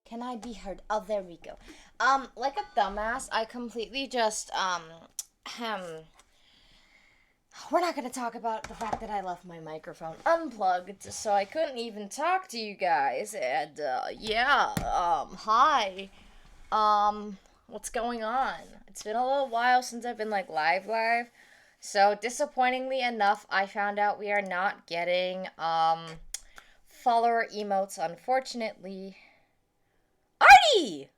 Can I be heard? Oh, there we go. Like a dumbass, I completely just, we're not gonna talk about the fact that I left my microphone unplugged, so I couldn't even talk to you guys, and, yeah, hi. What's going on? It's been a little while since I've been, like, live. So, disappointingly enough, I found out we are not getting, follower emotes, unfortunately. Artie!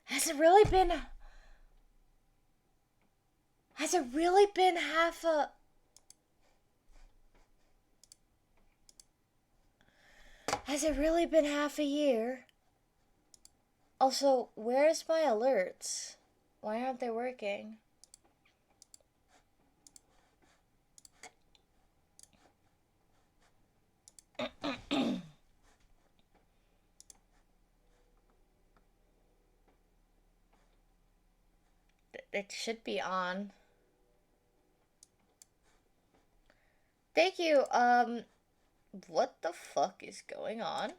Has it really been... Has it really been half a... Has it really been half a year? Also, where's my alerts? Why aren't they working? It should be on. Thank you. What the fuck is going on?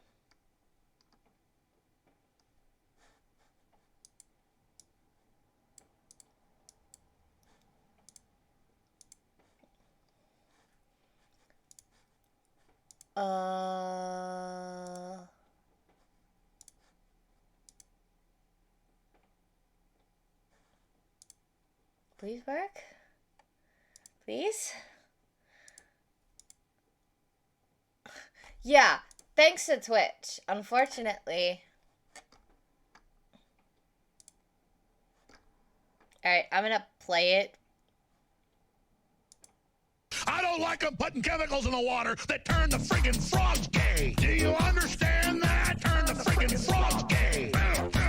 Please work? Please? Yeah, thanks to Twitch, unfortunately. Alright, I'm gonna play it. I don't like them putting chemicals in the water that turn the friggin' frogs gay. Do you understand that? Turn the friggin' frogs gay.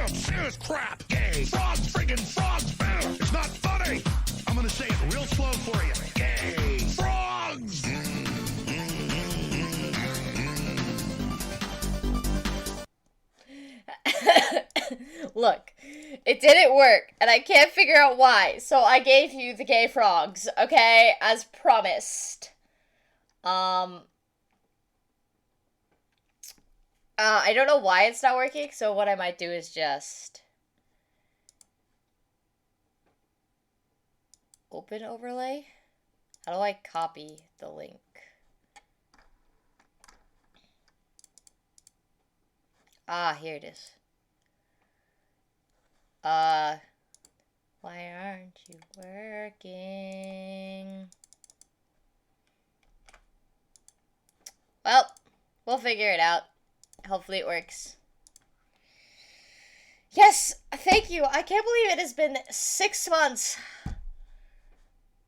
Serious crap. Gay. Frogs, friggin' frogs. It's not funny. I'm gonna say it real slow for you. Gay. Frogs. Look, it didn't work, and I can't figure out why, so I gave you the gay frogs, okay? As promised. I don't know why it's not working, so what I might do is just... open overlay? How do I copy the link? Ah, here it is. Why aren't you working? Well, we'll figure it out. Hopefully it works. Yes, thank you. I can't believe it has been 6 months.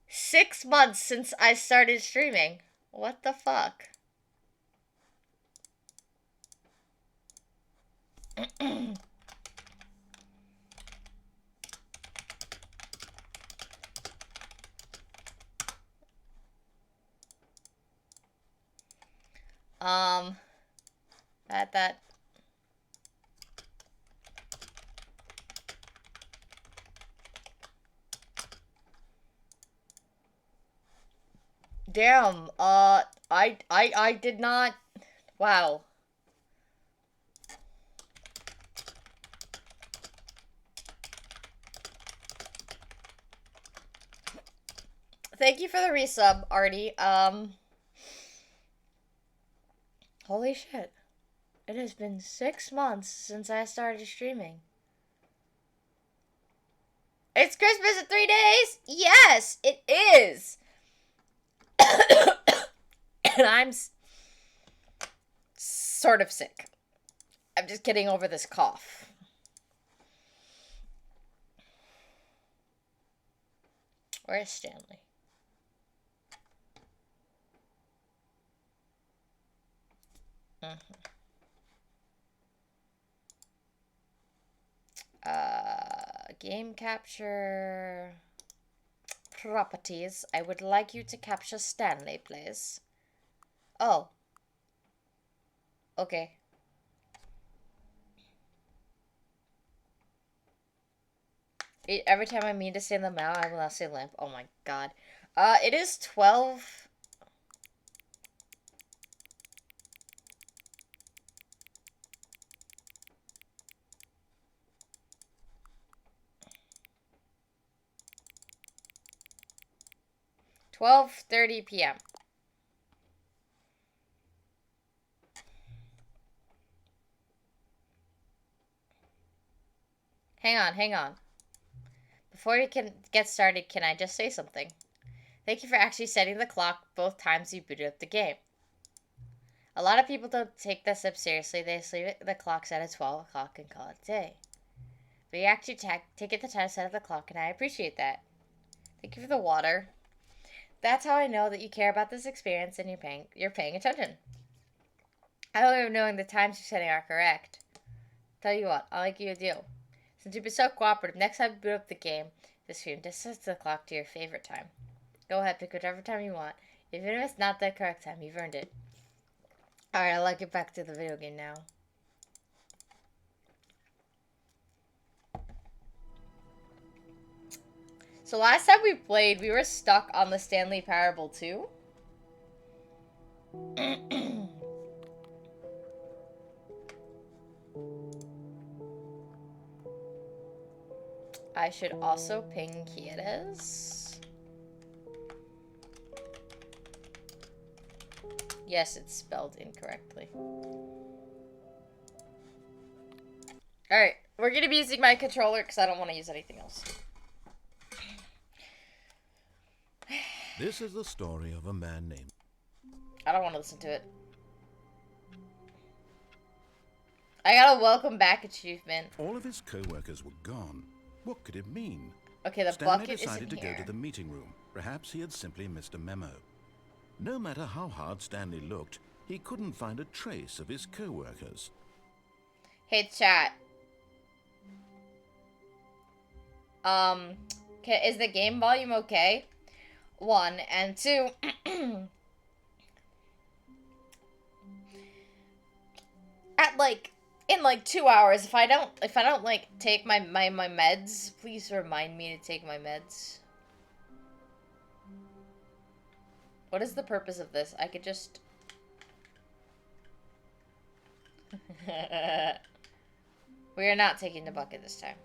6 months since I started streaming. What the fuck? That. Damn, I did not, wow. Thank you for the resub, Artie. Holy shit. It has been 6 months since I started streaming. It's Christmas in 3 days? Yes, it is. And I'm sort of sick. I'm just getting over this cough. Where's Stanley? Game capture properties. I would like you to capture Stanley, please. Oh. Okay. Every time I mean to say the mouth, I will not say lamp. Oh my god. It is 12. 12:30 p.m. Hang on. Before we can get started, can I just say something? Thank you for actually setting the clock both times you booted up the game. A lot of people don't take this up seriously. They just leave the clock set at 12 o'clock and call it a day. But you actually take it the time to set up the clock, and I appreciate that. Thank you for the water. That's how I know that you care about this experience and you're paying attention. I hope you're knowing the times you're setting are correct. Tell you what, I'll make you a deal. Since you've been so cooperative, next time you boot up the game, the screen just sets the clock to your favorite time. Go ahead, pick whichever time you want. Even if it's not the correct time, you've earned it. Alright, I'll get back to the video game now. So last time we played, we were stuck on the Stanley Parable 2. I should also ping Kieres. Yes, it's spelled incorrectly. Alright, we're gonna be using my controller because I don't want to use anything else. This is the story of a man named... I don't want to listen to it. I got a welcome back achievement. All of his co-workers were gone. What could it mean? Okay, the Stanley bucket decided isn't to here. go to the meeting room. Perhaps he had simply missed a memo. No matter how hard Stanley looked, he couldn't find a trace of his co-workers. Hey, chat. Is the game volume okay? 1, and 2. In 2 hours, if I don't like take my meds, please remind me to take my meds. What is the purpose of this? I could just... We are not taking the bucket this time.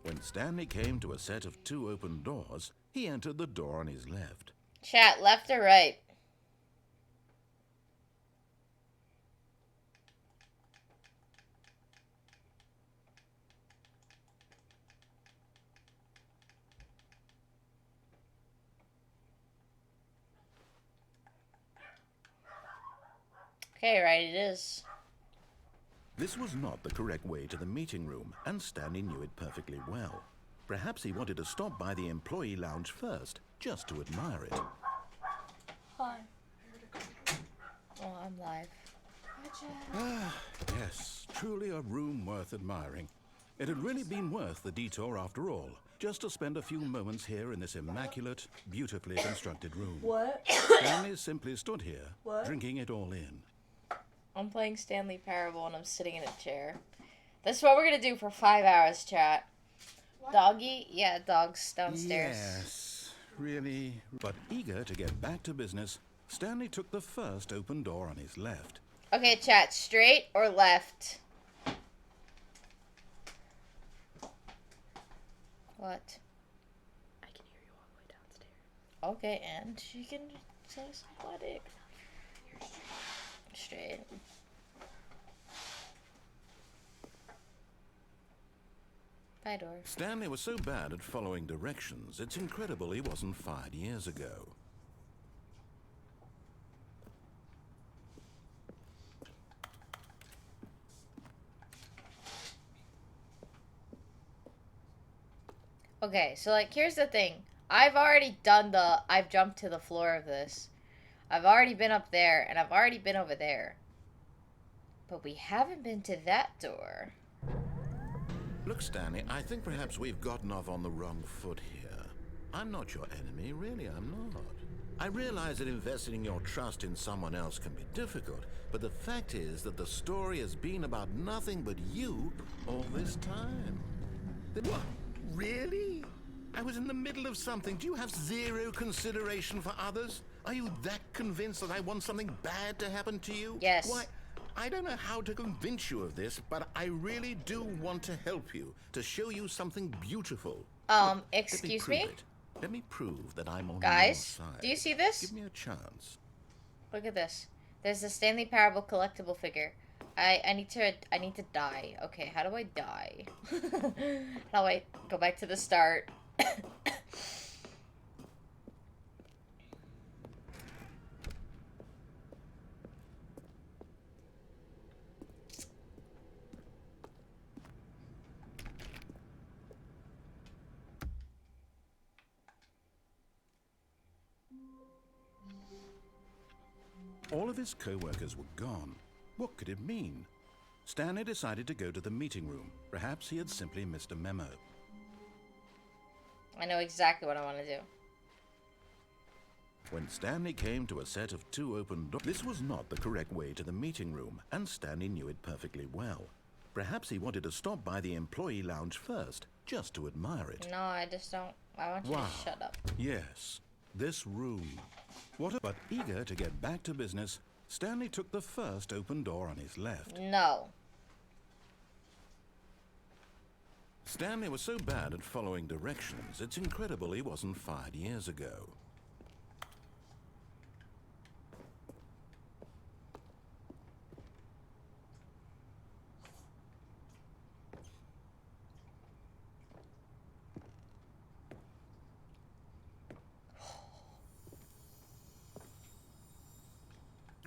When Stanley came to a set of 2 open doors, he entered the door on his left. Chat, left or right? Okay, right it is. This was not the correct way to the meeting room, and Stanley knew it perfectly well. Perhaps he wanted to stop by the employee lounge first, just to admire it. Hi. Oh, I'm live. Ah, yes, truly a room worth admiring. It had really been worth the detour after all, just to spend a few moments here in this immaculate, beautifully constructed room. What? Stanley simply stood here, drinking it all in. I'm playing Stanley Parable and I'm sitting in a chair. This is what we're gonna do for 5 hours, chat. What? Doggy? Yeah, dog's downstairs. Yes, really. But eager to get back to business, Stanley took the first open door on his left. Okay, chat, straight or left? What? I can hear you all the way downstairs. Okay, and she can say something. Straight. Bye, door. Stanley was so bad at following directions, it's incredible he wasn't fired years ago. Okay, so here's the thing. I've jumped to the floor of this. I've already been up there, and I've already been over there. But we haven't been to that door. Look, Stanley, I think perhaps we've gotten off on the wrong foot here. I'm not your enemy, really, I'm not. I realize that investing your trust in someone else can be difficult, but the fact is that the story has been about nothing but you all this time. really? I was in the middle of something. Do you have zero consideration for others? Are you that convinced that I want something bad to happen to you? Yes. Why, I don't know how to convince you of this, but I really do want to help you, to show you something beautiful. Look, Excuse me? Let me prove that I'm on Guys, your side. do you see this? Give me a chance. Look at this. There's a Stanley Parable collectible figure. I need to die. Okay, how do I die? How do I go back to the start? All of his co-workers were gone. What could it mean? Stanley decided to go to the meeting room. Perhaps he had simply missed a memo. I know exactly what I want to do. When Stanley came to a set of 2 open doors, this was not the correct way to the meeting room, and Stanley knew it perfectly well. Perhaps he wanted to stop by the employee lounge first, just to admire it. No, I just don't. I want you to shut up. Yes, this room. But eager to get back to business, Stanley took the first open door on his left. No. Stanley was so bad at following directions, it's incredible he wasn't fired years ago.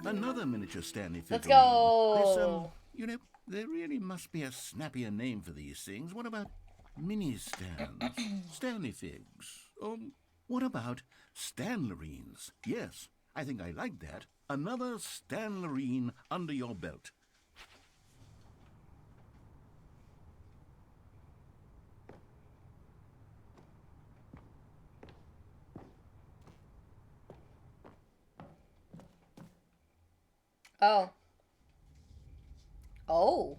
Another miniature Stanley figurine. Let's go. You know, there really must be a snappier name for these things. What about mini stands? Stanley figs? What about Stanlerines? Yes, I think I like that. Another Stanlerine under your belt. Oh. Oh.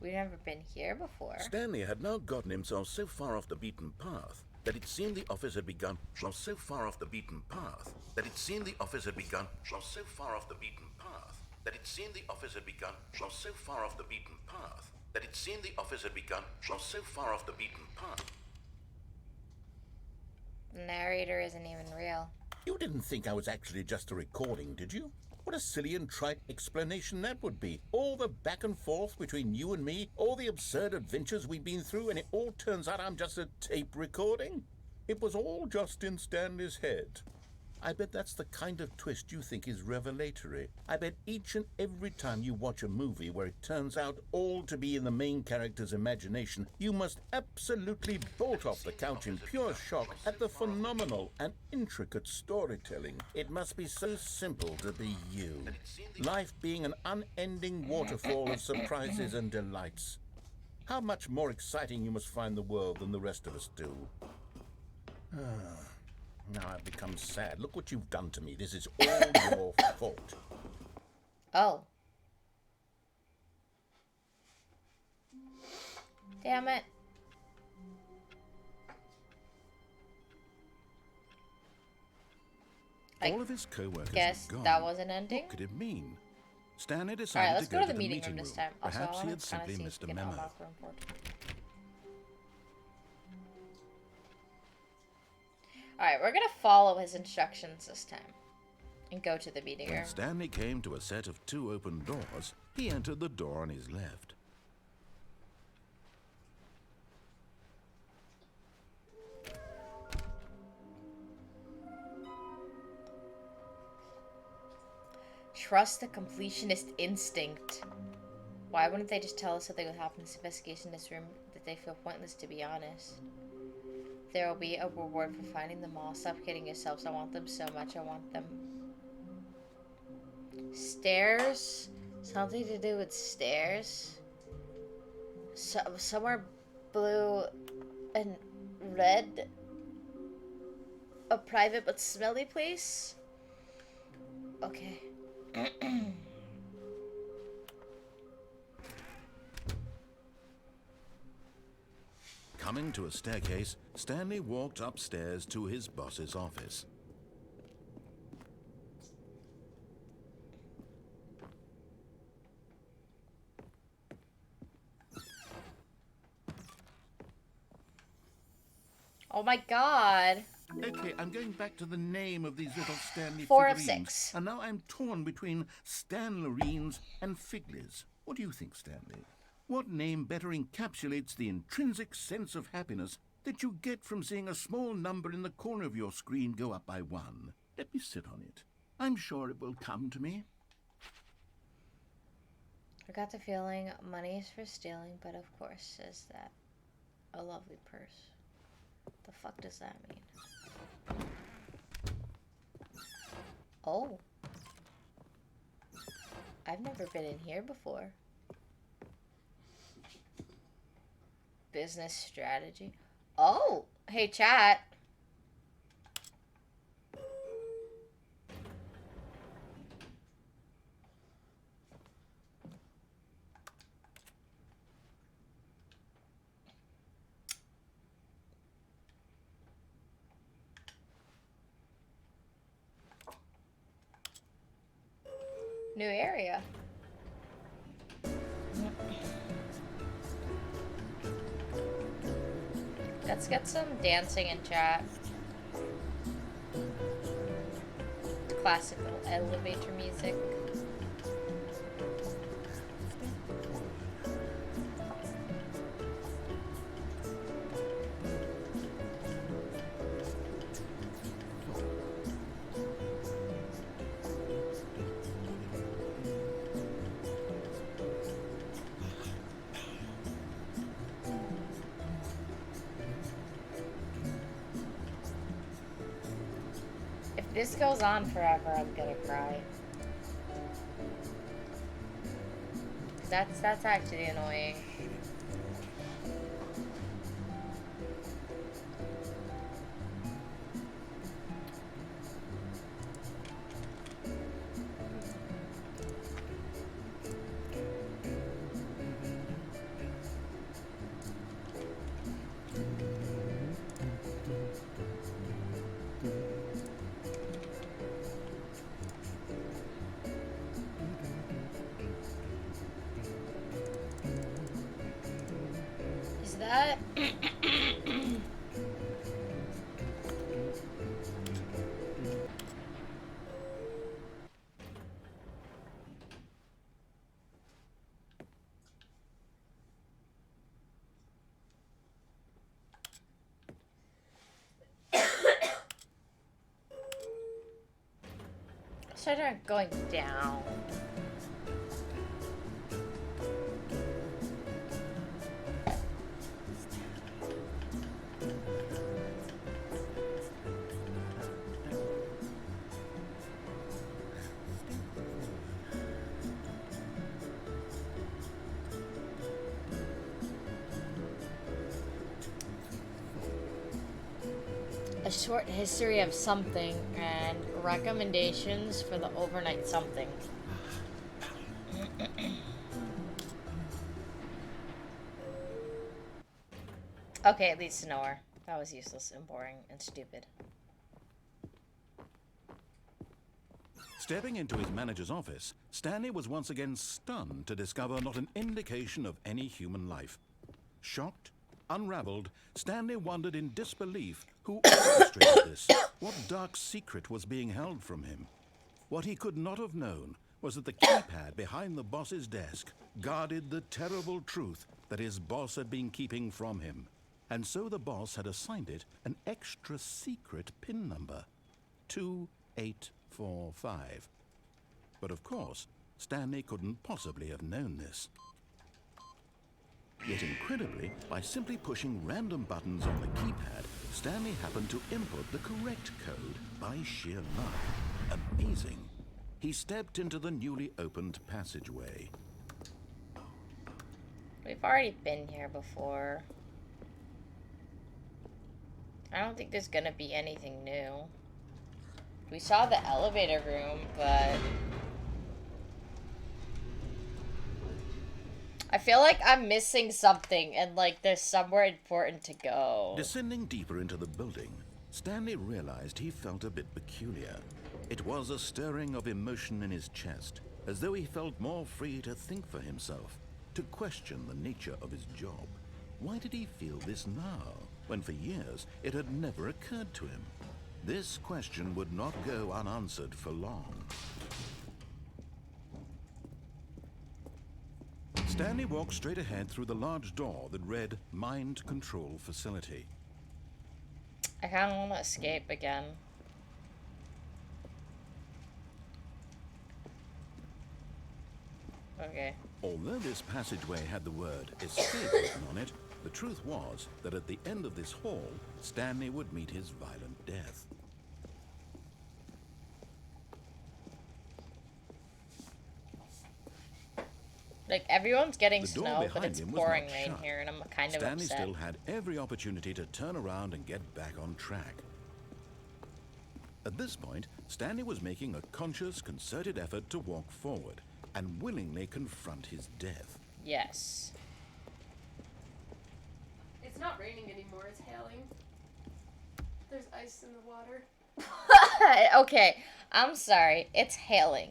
We've never been here before. Stanley had now gotten himself so far off the beaten path that it seemed the office had begun. So far off the beaten path that it seemed the office had begun. So far off the beaten path that it seemed the office had begun. So far off the beaten path that it seemed the office had begun. So far off the beaten path. The narrator isn't even real. You didn't think I was actually just a recording, did you? What a silly and trite explanation that would be. All the back and forth between you and me, all the absurd adventures we've been through, and it all turns out I'm just a tape recording? It was all just in Stanley's head. I bet that's the kind of twist you think is revelatory. I bet each and every time you watch a movie where it turns out all to be in the main character's imagination, you must absolutely bolt off the couch in pure shock at the phenomenal and intricate storytelling. It must be so simple to be you. Life being an unending waterfall of surprises and delights. How much more exciting you must find the world than the rest of us do. Now I've become sad. Look what you've done to me. This is all your fault. Oh. Damn it. All of his co-workers guess were gone. that was an ending. What could it mean? Stanley decided Alright, let's to go to the meeting room this time. Also, Perhaps I he want had to kind of simply see missed if a we can memo. unlock room 14. Alright, we're gonna follow his instructions this time. And go to the meeting room. When Stanley came to a set of 2 open doors, he entered the door on his left. Trust the completionist instinct. Why wouldn't they just tell us something would happen in this investigation in this room that they feel pointless, to be honest? There will be a reward for finding them all. Stop kidding yourselves. I want them so much. I want them. Stairs? Something to do with stairs? Somewhere blue and red? A private but smelly place? Okay. Passing to a staircase, Stanley walked upstairs to his boss's office. Oh my god. Okay, I'm going back to the name of these little Stanley 4 of figurines. 6. And now I'm torn between Stanlerines and Figlies. What do you think, Stanley? What name better encapsulates the intrinsic sense of happiness that you get from seeing a small number in the corner of your screen go up by 1? Let me sit on it. I'm sure it will come to me. I got the feeling money is for stealing, but of course, says that. A lovely purse. The fuck does that mean? Oh. I've never been in here before. Business strategy. Oh! Hey, chat. New area. Let's get some dancing in chat. Classical elevator music. If this goes on forever, I'm gonna cry. That's actually annoying. Is that... Start going down. A short history of something and recommendations for the overnight something. Okay, at least an hour. That was useless and boring and stupid. Stepping into his manager's office, Stanley was once again stunned to discover not an indication of any human life. Shocked, unraveled, Stanley wondered in disbelief who orchestrated this. What dark secret was being held from him? What he could not have known was that the keypad behind the boss's desk guarded the terrible truth that his boss had been keeping from him. And so the boss had assigned it an extra secret PIN number, 2845. But of course, Stanley couldn't possibly have known this. Yet incredibly, by simply pushing random buttons on the keypad, Stanley happened to input the correct code by sheer luck. Amazing. He stepped into the newly opened passageway. We've already been here before. I don't think there's gonna be anything new. We saw the elevator room, but I feel like I'm missing something and like there's somewhere important to go. Descending deeper into the building, Stanley realized he felt a bit peculiar. It was a stirring of emotion in his chest, as though he felt more free to think for himself, to question the nature of his job. Why did he feel this now, when for years it had never occurred to him? This question would not go unanswered for long. Stanley walked straight ahead through the large door that read Mind Control Facility. I kind of want to escape again. Okay. Although this passageway had the word escape written on it, the truth was that at the end of this hall, Stanley would meet his violent death. Like, everyone's getting The door snow, but behind it's him was pouring not rain shut. here, and I'm kind of Stanley upset. still had every opportunity to turn around and get back on track. At this point, Stanley was making a conscious, concerted effort to walk forward and willingly confront his death. Yes. It's not raining anymore, it's hailing. There's ice in the water. Okay, I'm sorry. It's hailing.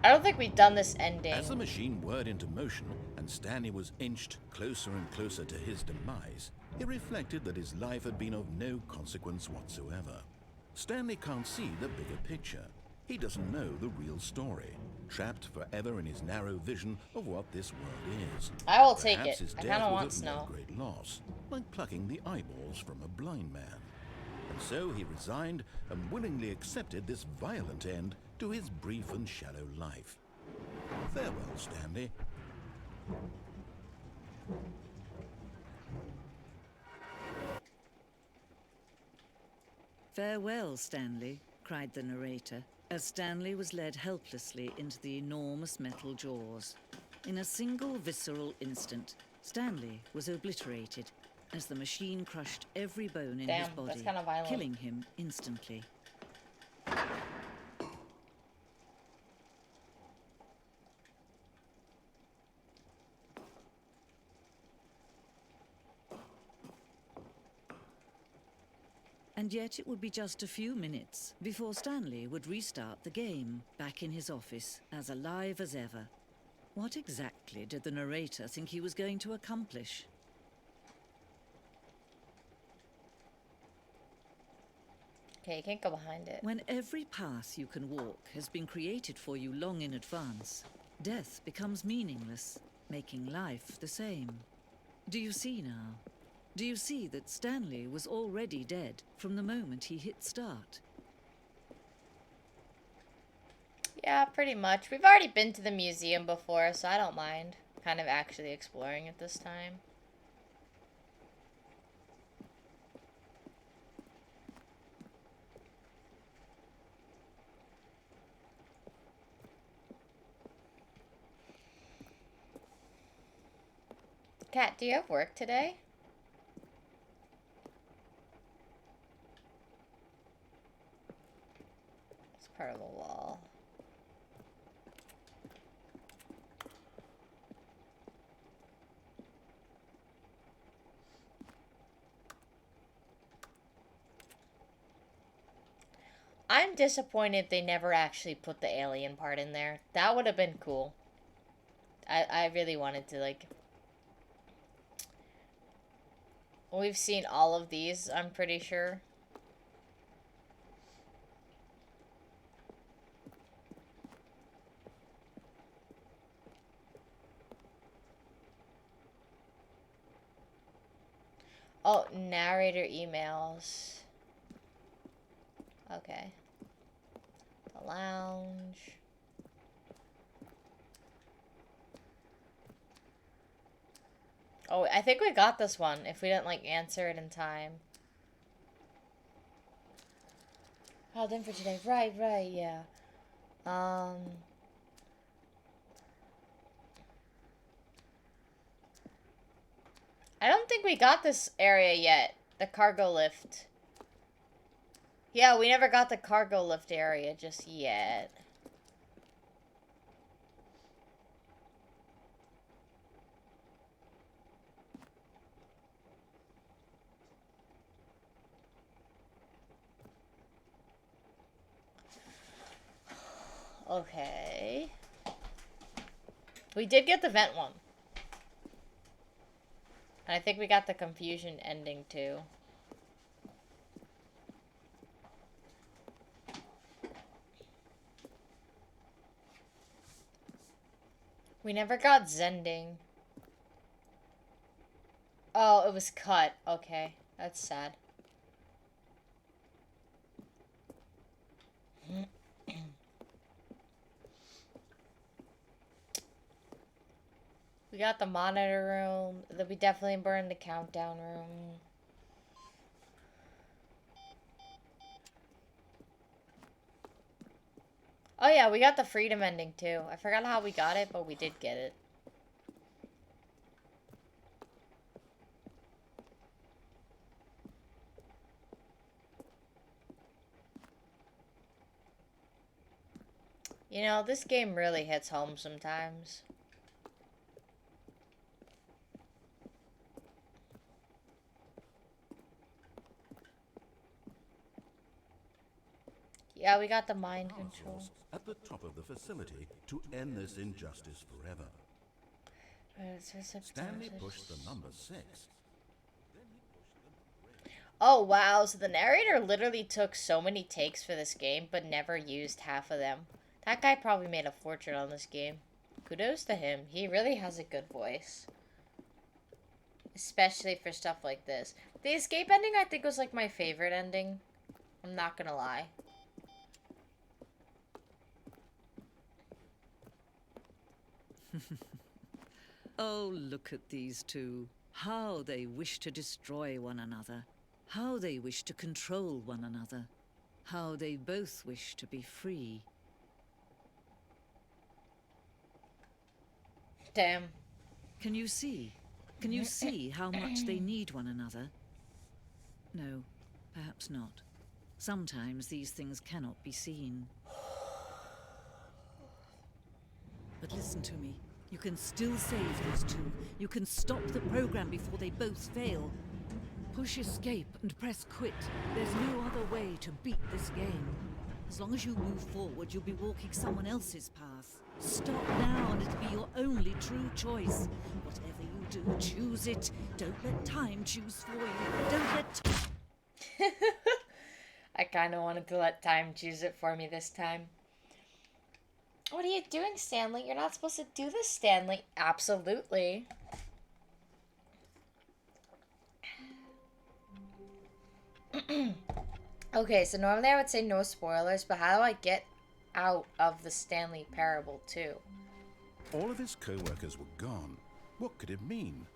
I don't think we've done this ending. As the machine whirred into motion and Stanley was inched closer and closer to his demise, he reflected that his life had been of no consequence whatsoever. Stanley can't see the bigger picture. He doesn't know the real story, trapped forever in his narrow vision of what this world is. I will take Perhaps it. his I death kind of was want of snow. no great loss, like plucking the eyeballs from a blind man. And so he resigned and willingly accepted this violent end to his brief and shallow life. Farewell, Stanley. "Farewell, Stanley," cried the narrator, as Stanley was led helplessly into the enormous metal jaws. In a single visceral instant, Stanley was obliterated as the machine crushed every bone in his Damn, body, that's kinda violent. killing him instantly. And yet it would be just a few minutes before Stanley would restart the game, back in his office, as alive as ever. What exactly did the narrator think he was going to accomplish? Okay, you can't go behind it. When every path you can walk has been created for you long in advance, death becomes meaningless, making life the same. Do you see now? Do you see that Stanley was already dead from the moment he hit start? Yeah, pretty much. We've already been to the museum before, so I don't mind kind of actually exploring it this time. Kat, do you have work today? It's part of the wall. I'm disappointed they never actually put the alien part in there. That would have been cool. I really wanted to, like... We've seen all of these, I'm pretty sure. Oh, narrator emails. Okay. The lounge. Oh, I think we got this one if we didn't, like, answer it in time. Oh, then for today. Right, yeah. think we got this area yet. The cargo lift. Yeah, we never got the cargo lift area just yet. Okay. We did get the vent one. And I think we got the confusion ending too. We never got Zending. Oh, it was cut. Okay. That's sad. We got the monitor room. Then we definitely burned the countdown room. Oh yeah, we got the freedom ending too. I forgot how we got it, but we did get it. You know, this game really hits home sometimes. Yeah, we got the mind control. At the top of the facility to end this injustice forever. Stanley pushed the number 6. Oh wow, so the narrator literally took so many takes for this game, but never used half of them. That guy probably made a fortune on this game. Kudos to him. He really has a good voice. Especially for stuff like this. The escape ending, I think, was like my favorite ending. I'm not gonna lie. Oh, look at these two. How they wish to destroy one another. How they wish to control one another. How they both wish to be free. Damn. Can you see? Can you see how much they need one another? No, perhaps not. Sometimes these things cannot be seen. But listen to me. You can still save those two. You can stop the program before they both fail. Push escape and press quit. There's no other way to beat this game. As long as you move forward, you'll be walking someone else's path. Stop now and it'll be your only true choice. Whatever you do, choose it. Don't let time choose for you. Don't let... I kind of wanted to let time choose it for me this time. What are you doing, Stanley? You're not supposed to do this, Stanley. Absolutely. Okay, so normally I would say no spoilers, but how do I get out of the Stanley parable too? All of his co-workers were gone. What could it mean?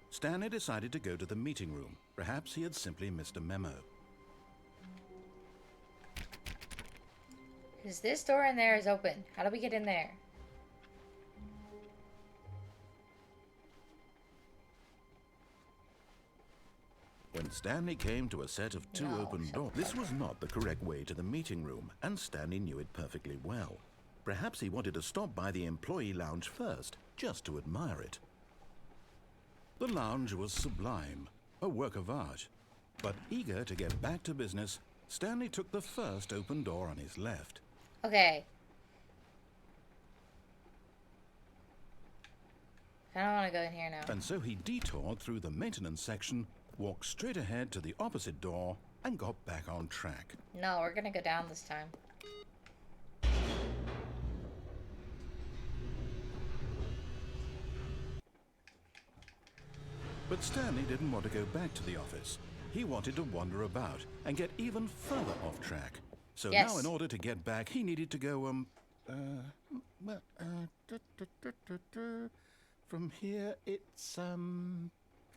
Stanley decided to go to the meeting room. Perhaps he had simply missed a memo. Because this door in there is open. How do we get in there? When Stanley came to a set of two open doors, this was not the correct way to the meeting room, and Stanley knew it perfectly well. Perhaps he wanted to stop by the employee lounge first, just to admire it. The lounge was sublime, a work of art. But eager to get back to business, Stanley took the first open door on his left. Okay. I don't want to go in here now. And so he detoured through the maintenance section, walked straight ahead to the opposite door, and got back on track. No, we're gonna go down this time. But Stanley didn't want to go back to the office. He wanted to wander about and get even further off track. So Yes. now in order to get back, he needed to go, from here, it's,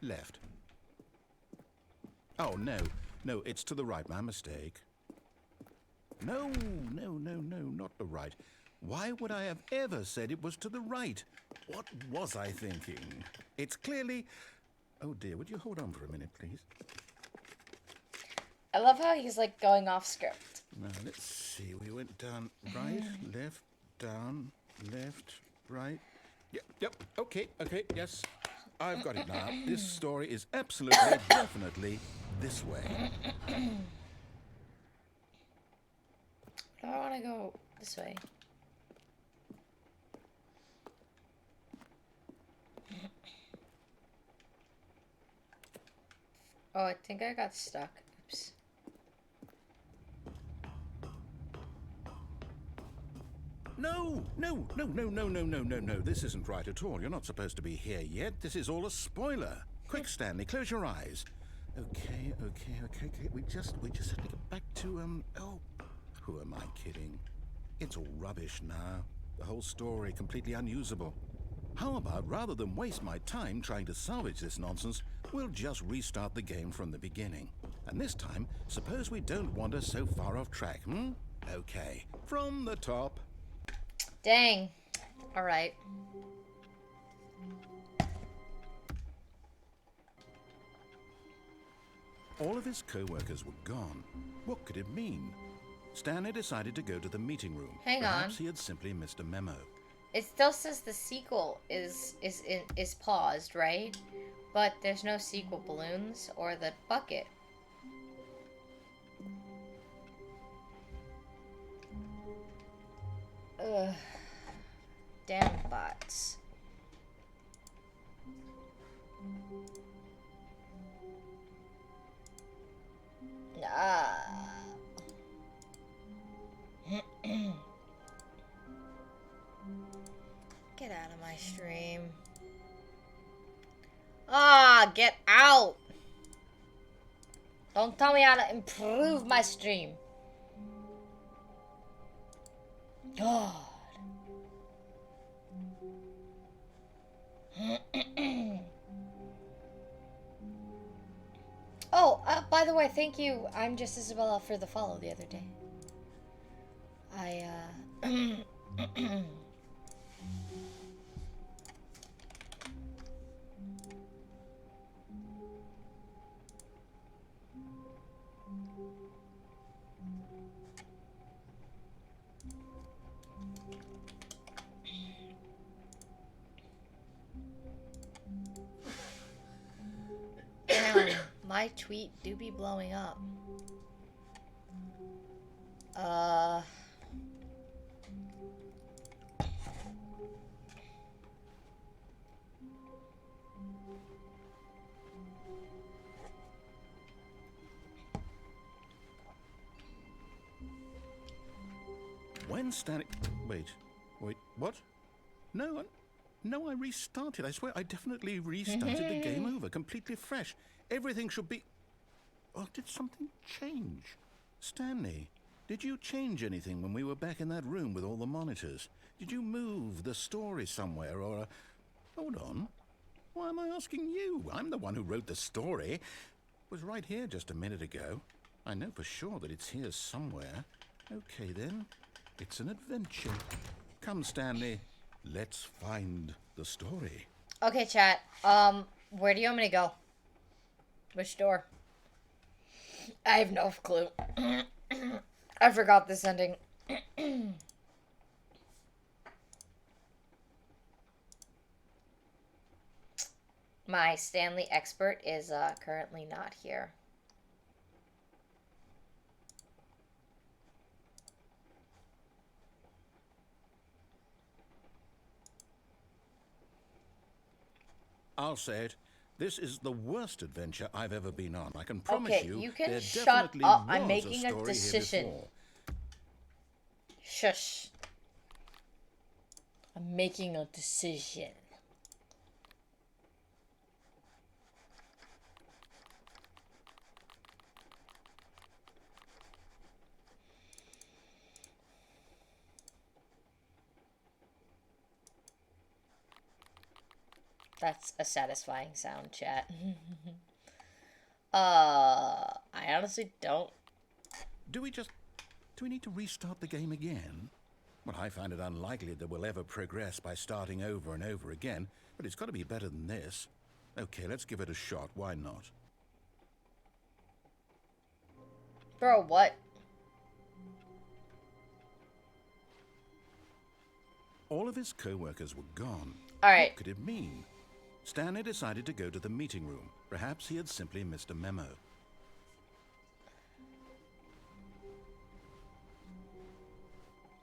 left. Oh, no, it's to the right, my mistake. No, not the right. Why would I have ever said it was to the right? What was I thinking? It's clearly... Oh dear, would you hold on for a minute, please? I love how he's like going off script. Now, let's see. We went down right, left, down, left, right. Yep, okay, yes. I've got it now. This story is absolutely, definitely this way. I don't want to go this way. Oh, I think I got stuck. Oops. No. This isn't right at all. You're not supposed to be here yet. This is all a spoiler. Quick, Stanley, close your eyes. Okay. We just have to get back to, oh, who am I kidding? It's all rubbish now. The whole story completely unusable. How about, rather than waste my time trying to salvage this nonsense, we'll just restart the game from the beginning. And this time, suppose we don't wander so far off track, Okay, from the top. Dang. All right. All of his co-workers were gone. What could it mean? Stanley decided to go to the meeting room. Hang Perhaps on. he had simply missed a memo. It still says the sequel is paused, right? But there's no sequel balloons or the bucket. Ugh. Damn bots. Ah. Get out of my stream. Ah, get out. Don't tell me how to improve my stream. God. Oh, by the way, thank you. I'm just Isabella for the follow the other day. Damn, my tweet do be blowing up. When Stanley... Wait, what? No, I restarted. I swear, I definitely restarted the game over, completely fresh. Everything should be... Oh, did something change? Stanley, did you change anything when we were back in that room with all the monitors? Did you move the story somewhere, or... Hold on. Why am I asking you? I'm the one who wrote the story. It was right here just a minute ago. I know for sure that it's here somewhere. Okay, then. It's an adventure. Come, Stanley. Let's find the story. Okay, chat. Where do you want me to go? Which door? I have no clue. I forgot this ending. My Stanley expert is currently not here. I'll say it. This is the worst adventure I've ever been on. I can promise Okay, you. you can there shut definitely up. Was I'm making a story decision. Here before. Shush. I'm making a decision. That's a satisfying sound, chat. I honestly don't. Do we need to restart the game again? Well, I find it unlikely that we'll ever progress by starting over and over again, but it's got to be better than this. Okay, let's give it a shot. Why not? Bro, what? All of his co-workers were gone. Alright. What could it mean? Stanley decided to go to the meeting room. Perhaps he had simply missed a memo.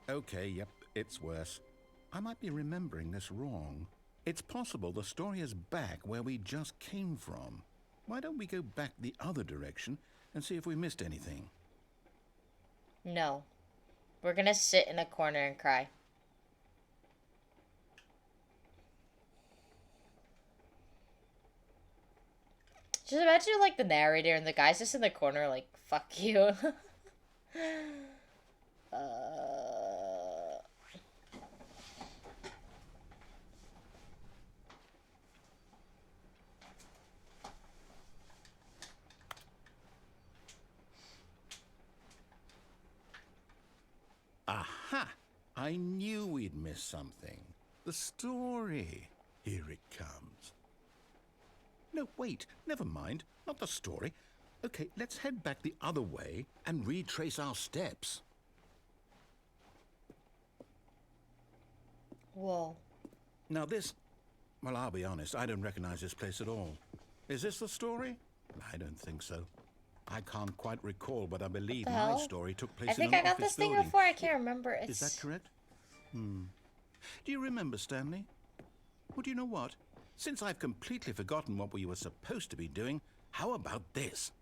Okay, yep, it's worse. I might be remembering this wrong. It's possible the story is back where we just came from. Why don't we go back the other direction and see if we missed anything? No. We're gonna sit in a corner and cry. Just imagine, like, the narrator and the guy's just in the corner, like, fuck you. Aha! I knew we'd miss something. The story. Here it comes. No, wait, never mind. Not the story. Okay, let's head back the other way and retrace our steps. Whoa. Now this... Well, I'll be honest, I don't recognize this place at all. Is this the story? I don't think so. I can't quite recall, but I believe The my hell? story took place I in think an I got office this thing building. before. I can't remember. Is that correct? Do you remember, Stanley? Well, do you know what? Since I've completely forgotten what we were supposed to be doing, how about this?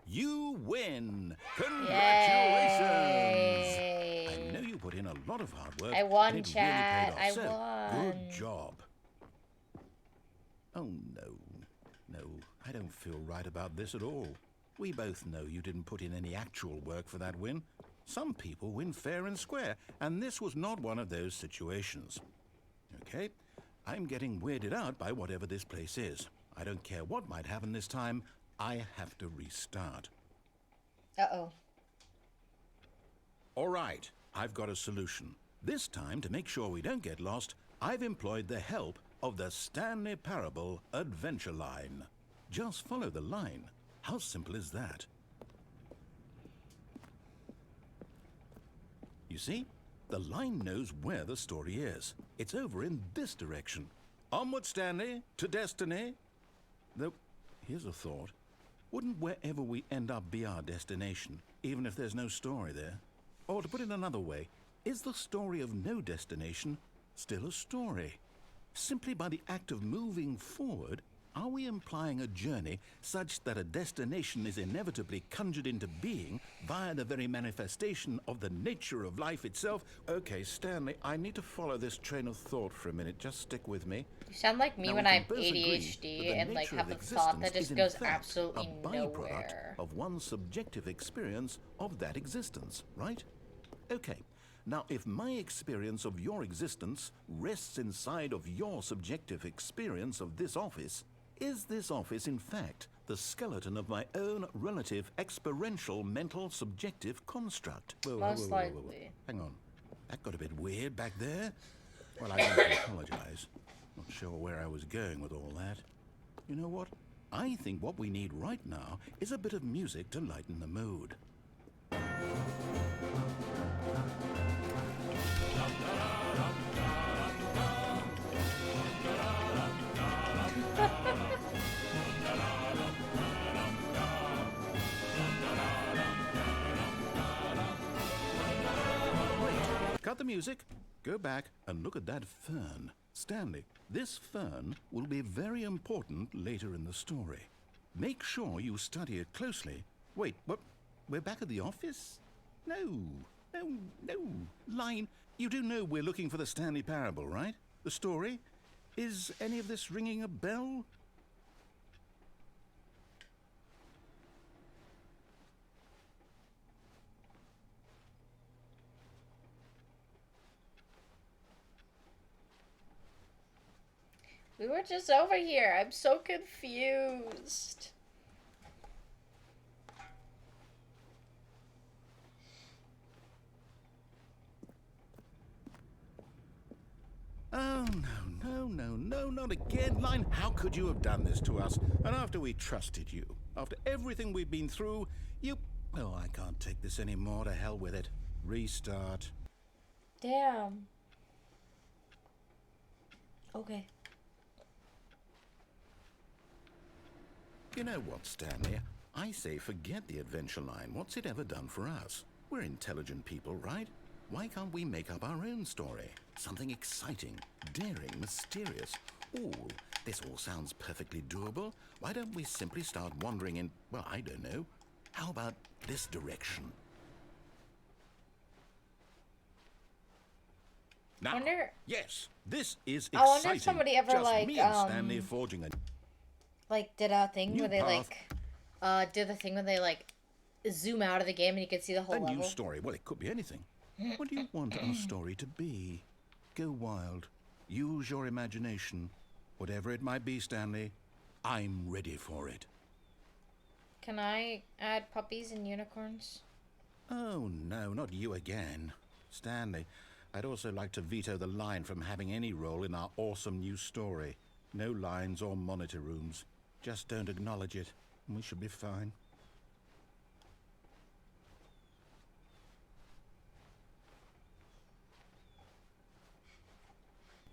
You win! Congratulations! Yay. I know you put in a lot of hard work. I won, and it chat. Really paid off. I So, won. good job. Oh, no. No, I don't feel right about this at all. We both know you didn't put in any actual work for that win. Some people win fair and square, and this was not one of those situations. Okay, I'm getting weirded out by whatever this place is. I don't care what might happen this time. I have to restart. Uh-oh. All right, I've got a solution. This time, to make sure we don't get lost, I've employed the help of the Stanley Parable Adventure Line. Just follow the line. How simple is that? You see, the line knows where the story is. It's over in this direction. Onward, Stanley, to destiny. Though, here's a thought. Wouldn't wherever we end up be our destination, even if there's no story there? Or to put it another way, is the story of no destination still a story? Simply by the act of moving forward, are we implying a journey such that a destination is inevitably conjured into being via the very manifestation of the nature of life itself? Okay, Stanley, I need to follow this train of thought for a minute. Just stick with me. You sound like me Now, when we I can have both agree that ADHD the and, like, nature have of a thought that existence just is, in goes fact, absolutely a byproduct nowhere. of one's subjective experience of that existence, right? Okay. Now, if my experience of your existence rests inside of your subjective experience of this office, is this office, in fact, the skeleton of my own relative experiential mental subjective construct? Whoa, whoa, Most whoa, whoa, whoa, whoa. likely. Hang on. That got a bit weird back there. Well, I need to apologize. Not sure where I was going with all that. You know what? I think what we need right now is a bit of music to lighten the mood. Cut the music. Go back and look at that fern. Stanley, this fern will be very important later in the story. Make sure you study it closely. Wait, what? We're back at the office? No, no, no. Line, you do know we're looking for the Stanley Parable, right? The story? Is any of this ringing a bell? We were just over here. I'm so confused. Oh, no, not again. Line, how could you have done this to us? And after we trusted you, after everything we've been through, you... Oh, I can't take this anymore. To hell with it. Restart. Damn. Okay. You know what, Stanley? I say forget the adventure line. What's it ever done for us? We're intelligent people, right? Why can't we make up our own story? Something exciting, daring, mysterious. Ooh, this all sounds perfectly doable. Why don't we simply start wandering in, well, I don't know. How about this direction? Now, yes, this is exciting. I wonder if somebody ever, Just like, me and Stanley forging a like, did a thing new where they, path. did the thing where they, like, zoom out of the game and you could see the whole A level. new story. Well, it could be anything. What do you want our story to be? Go wild. Use your imagination. Whatever it might be, Stanley, I'm ready for it. Can I add puppies and unicorns? Oh, no, not you again. Stanley, I'd also like to veto the line from having any role in our awesome new story. No lines or monitor rooms. Just don't acknowledge it, and we should be fine.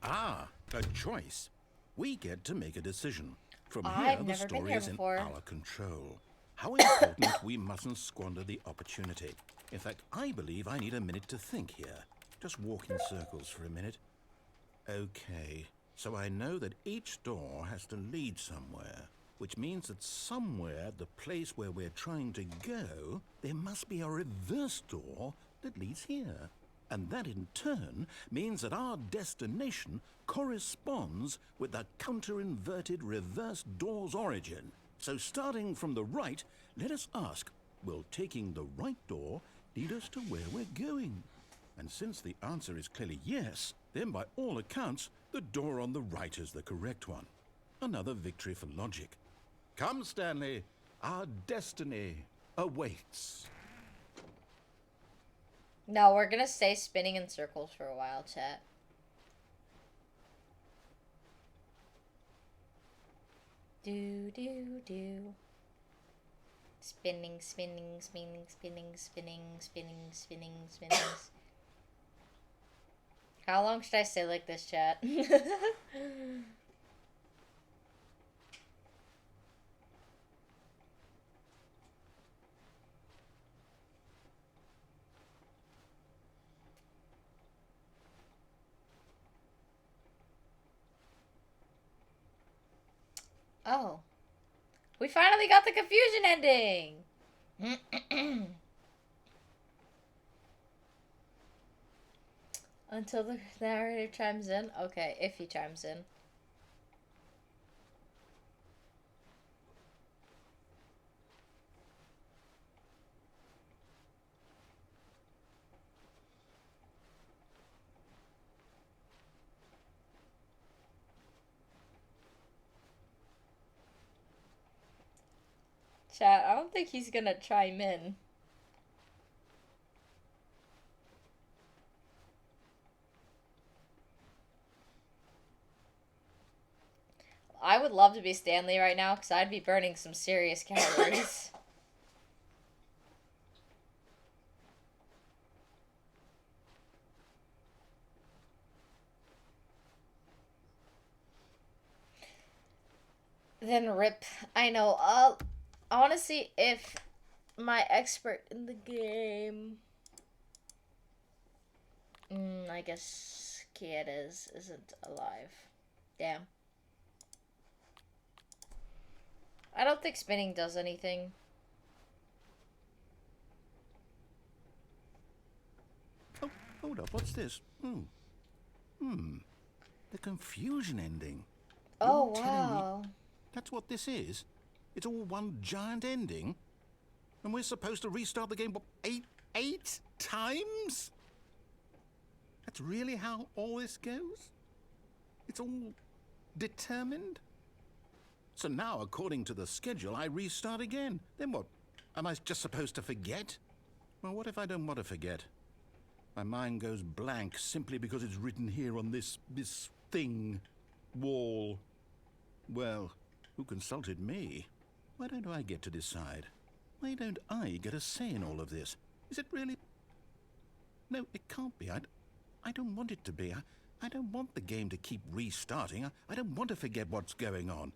Ah, a choice. We get to make a decision. From here, I've the never been story here is in before. our control. How important we mustn't squander the opportunity. In fact, I believe I need a minute to think here. Just walk in circles for a minute. Okay, so I know that each door has to lead somewhere, which means that somewhere, the place where we're trying to go, there must be a reverse door that leads here. And that in turn means that our destination corresponds with the counter-inverted reverse door's origin. So starting from the right, let us ask, will taking the right door lead us to where we're going? And since the answer is clearly yes, then by all accounts, the door on the right is the correct one. Another victory for logic. Come, Stanley, our destiny awaits. No, we're gonna stay spinning in circles for a while, chat. Do, do, do. Spinning, spinning, spinning, spinning, spinning, spinning, spinning, spinning. How long should I stay like this, chat? Oh. We finally got the confusion ending! Until the narrator chimes in? Okay, if he chimes in. Chat, I don't think he's gonna chime in. I would love to be Stanley right now, because I'd be burning some serious calories. Then rip. I know. I want to see if my expert in the game... I guess Kid isn't alive. Damn. I don't think spinning does anything. Oh, hold up, what's this? The confusion ending. Oh, You're telling me wow. that's what this is? It's all one giant ending? And we're supposed to restart the game, what, eight times? That's really how all this goes? It's all determined? So now, according to the schedule, I restart again. Then what? Am I just supposed to forget? Well, what if I don't want to forget? My mind goes blank simply because it's written here on this thing, wall. Well, who consulted me? Why don't I get to decide? Why don't I get a say in all of this? Is it really? No, it can't be. I don't want it to be. I don't want the game to keep restarting. I don't want to forget what's going on.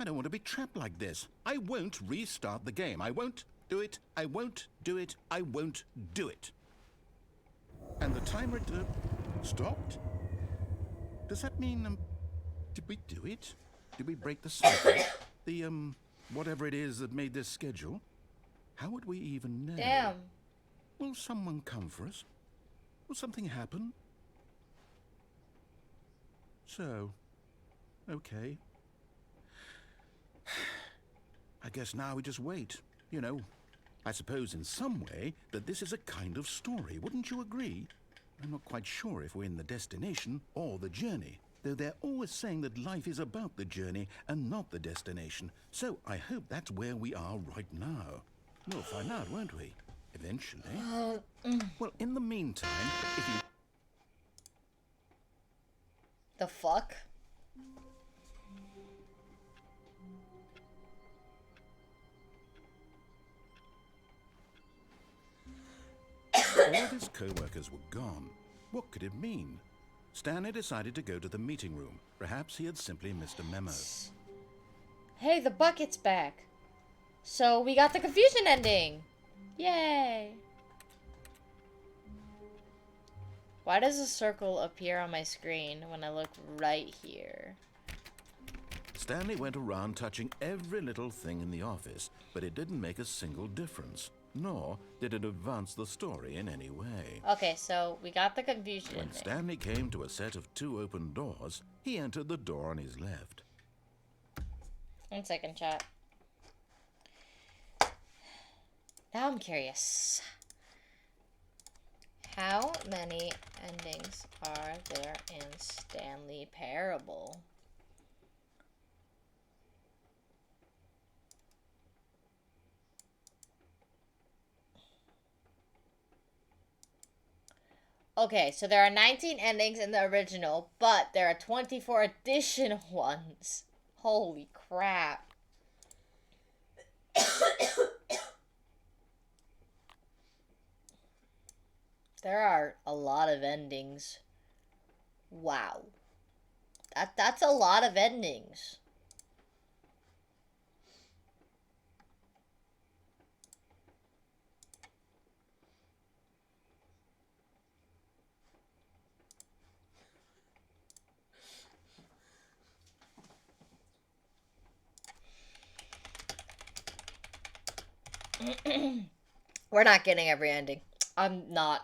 I don't want to be trapped like this. I won't restart the game. I won't do it. I won't do it. I won't do it. And the timer stopped? Does that mean, did we do it? Did we break the cycle? The, whatever it is that made this schedule? How would we even know? Damn. Will someone come for us? Will something happen? So, okay. I guess now we just wait. You know, I suppose in some way that this is a kind of story. Wouldn't you agree? I'm not quite sure if we're in the destination or the journey, though they're always saying that life is about the journey and not the destination. So I hope that's where we are right now. We'll find out, won't we? Eventually. Well, in the meantime, if you... The fuck? All of his co-workers were gone. What could it mean? Stanley decided to go to the meeting room. Perhaps he had simply missed a memo. Hey, the bucket's back. So we got the confusion ending. Yay. Why does a circle appear on my screen when I look right here? Stanley went around touching every little thing in the office, but it didn't make a single difference, nor did it advance the story in any way. Okay, so we got the confusion When ending. Stanley came to a set of 2 open doors, he entered the door on his left. 1 second, chat. Now I'm curious. How many endings are there in Stanley Parable? Okay, so there are 19 endings in the original, but there are 24 additional ones. Holy crap. There are a lot of endings. Wow. That's a lot of endings. We're not getting every ending. I'm not.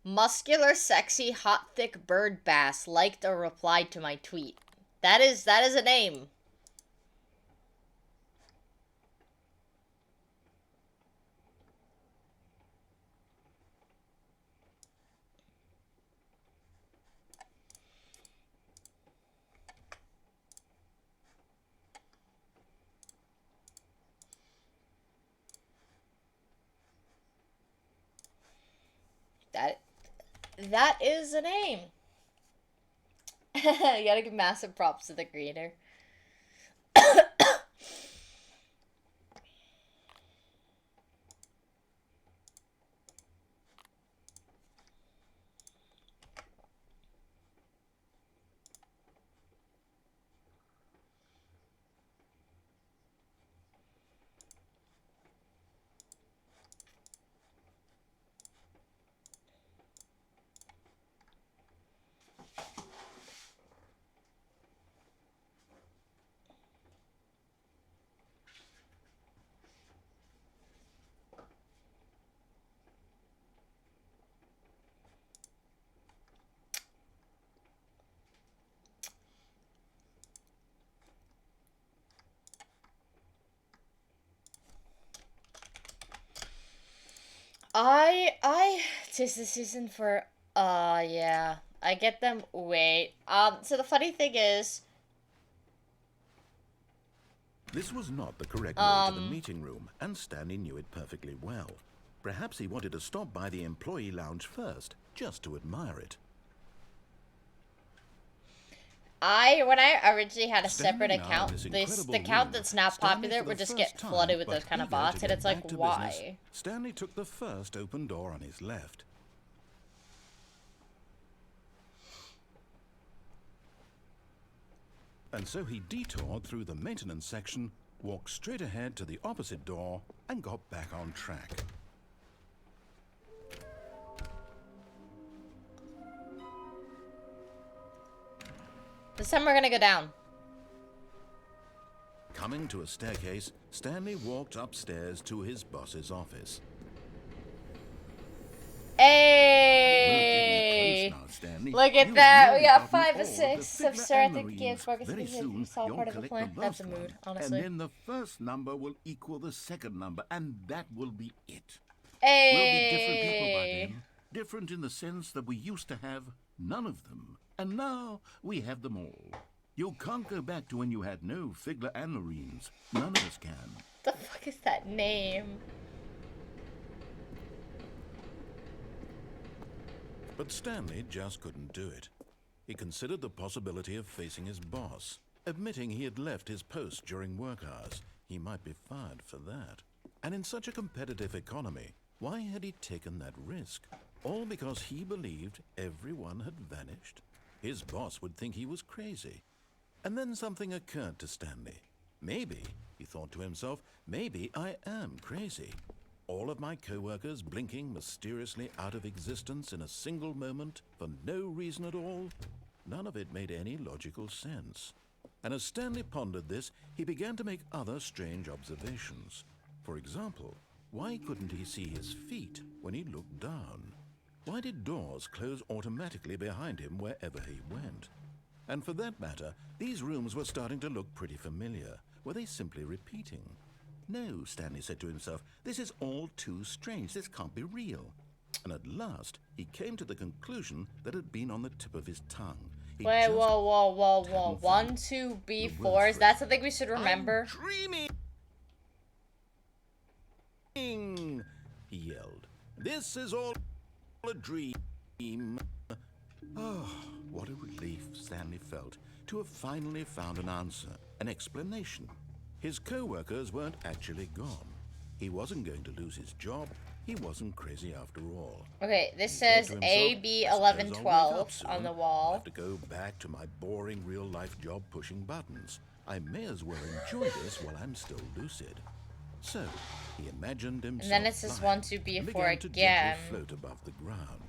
Muscular, sexy, hot, thick bird bass liked or replied to my tweet. That is a name. That is a name. You gotta give massive props to the creator. Tis the season for yeah. I get them. Wait. So the funny thing is, This was not the correct way to the meeting room, and Stanley knew it perfectly well. Perhaps he wanted to stop by the employee lounge first, just to admire it. when I originally had a Standing separate now in account, this the incredible account room, that's not Stanley popular for would the just get first time, flooded with but those kind of eager to bots, and get it's like, back to why? business, Stanley took the first open door on his left. And so he detoured through the maintenance section, walked straight ahead to the opposite door, and got back on track. This time we're gonna go down. Coming to a staircase, Stanley walked upstairs to his boss's office. Hey! Close now, Stanley. Look at You've that. We nearly got gotten 5 all assists. the I'm Figler sorry, I and think the game's Marines. focusing Very because soon, it's all you'll part of the collect plan. the That's a last mood, one, honestly. And then the first number will equal the second number, and that will be it. Hey! We'll be different people by then. Different in the sense that we used to have none of them, and now we have them all. You can't go back to when you had no Figler and Marines. None of us can. The fuck is that name? But Stanley just couldn't do it. He considered the possibility of facing his boss, admitting he had left his post during work hours. He might be fired for that. And in such a competitive economy, why had he taken that risk? All because he believed everyone had vanished? His boss would think he was crazy. And then something occurred to Stanley. Maybe, he thought to himself, maybe I am crazy. All of my co-workers blinking mysteriously out of existence in a single moment for no reason at all? None of it made any logical sense. And as Stanley pondered this, he began to make other strange observations. For example, why couldn't he see his feet when he looked down? Why did doors close automatically behind him wherever he went? And for that matter, these rooms were starting to look pretty familiar. Were they simply repeating? No, Stanley said to himself, this is all too strange. This can't be real. And at last, he came to the conclusion that had been on the tip of his tongue. Wait, whoa. 1, 2, B4. Is that something we should remember? I'm dreaming! He yelled. This is all a dream. Oh, what a relief Stanley felt to have finally found an answer, an explanation. His co-workers weren't actually gone. He wasn't going to lose his job. He wasn't crazy after all. Okay, this He says thought to himself, AB "I suppose I'll wake 1112 up soon. on the I'll wall. have to go back to my boring real-life job pushing buttons. I may as well enjoy this while I'm still lucid." So, he imagined himself And then it says flying 1, 2, and B4 began to again. gently float above the ground.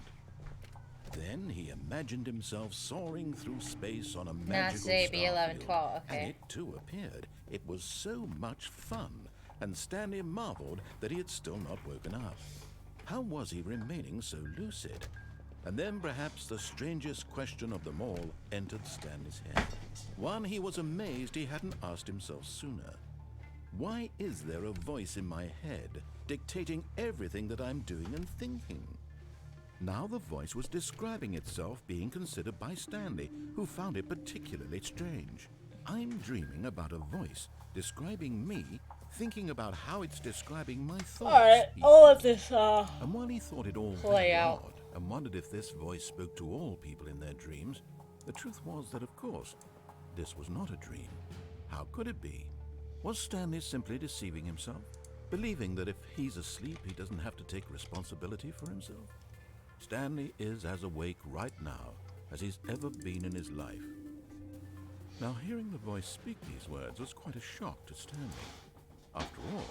Then he imagined himself soaring through space on a magical AB starfield, 1112, okay. and it too appeared. It was so much fun, and Stanley marveled that he had still not woken up. How was he remaining so lucid? And then perhaps the strangest question of them all entered Stanley's head. One he was amazed he hadn't asked himself sooner. Why is there a voice in my head dictating everything that I'm doing and thinking? Now the voice was describing itself being considered by Stanley, who found it particularly strange. I'm dreaming about a voice describing me, thinking about how it's describing my thoughts. Alright, he I'll let thought. this, And while he thought it all play very out. odd, and wondered if this voice spoke to all people in their dreams, the truth was that, of course, this was not a dream. How could it be? Was Stanley simply deceiving himself, believing that if he's asleep, he doesn't have to take responsibility for himself? Stanley is as awake right now as he's ever been in his life. Now, hearing the voice speak these words was quite a shock to Stanley. After all,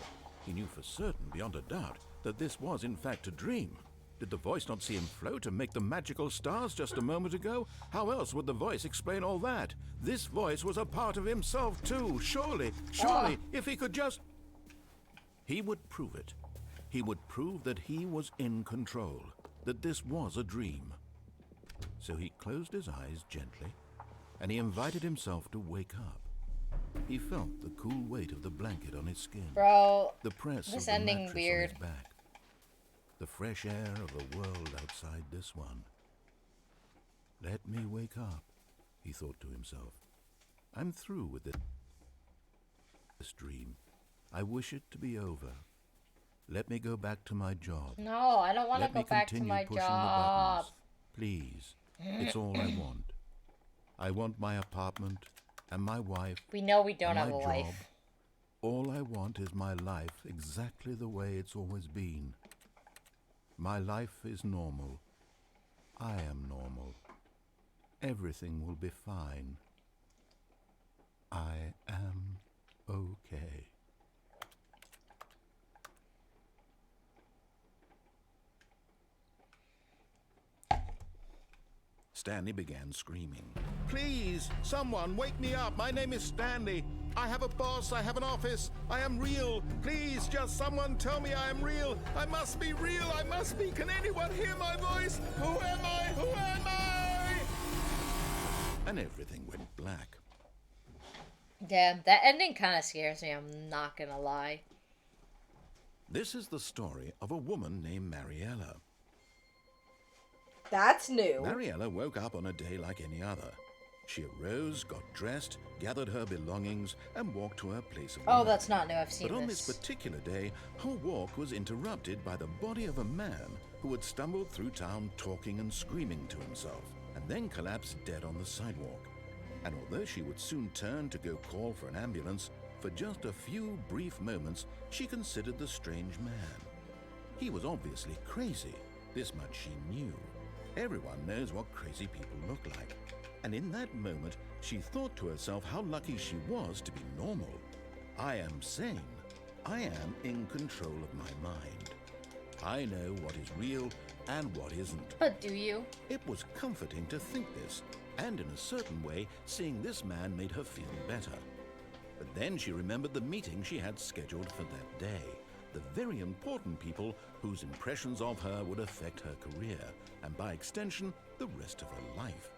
he knew for certain, beyond a doubt, that this was in fact a dream. Did the voice not see him float and make the magical stars just a moment ago? How else would the voice explain all that? This voice was a part of himself too. Surely, if he could just... He would prove it. He would prove that he was in control, that this was a dream. So he closed his eyes gently, and he invited himself to wake up. He felt the cool weight of the blanket on his skin, Bro, the press of this the ending mattress weird. on his back, the fresh air of the world outside this one. Let me wake up, he thought to himself. I'm through with this dream. I wish it to be over. Let me go back to my job. No, I don't want to Let go me back to continue my pushing job. the buttons. Please. It's all I want. I want my apartment and my wife. We know we don't and have my a job. wife. All I want is my life exactly the way it's always been. My life is normal. I am normal. Everything will be fine. I am okay. Stanley began screaming. Please, someone, wake me up. My name is Stanley. I have a boss. I have an office. I am real. Please, just someone tell me I am real. I must be real. I must be. Can anyone hear my voice? Who am I? Who am I? And everything went black. Damn, that ending kind of scares me, I'm not gonna lie. This is the story of a woman named Mariella. That's new. Mariella woke up on a day like any other. She arose, got dressed, gathered her belongings, and walked to her place of work. Oh, that's not new. I've seen But on this. this particular day, her walk was interrupted by the body of a man who had stumbled through town talking and screaming to himself, and then collapsed dead on the sidewalk. And although she would soon turn to go call for an ambulance, for just a few brief moments she considered the strange man. He was obviously crazy. This much she knew. Everyone knows what crazy people look like. And in that moment, she thought to herself how lucky she was to be normal. I am sane. I am in control of my mind. I know what is real and what isn't. But do you? It was comforting to think this, and in a certain way, seeing this man made her feel better. But then she remembered the meeting she had scheduled for that day. The very important people whose impressions of her would affect her career, and by extension, the rest of her life.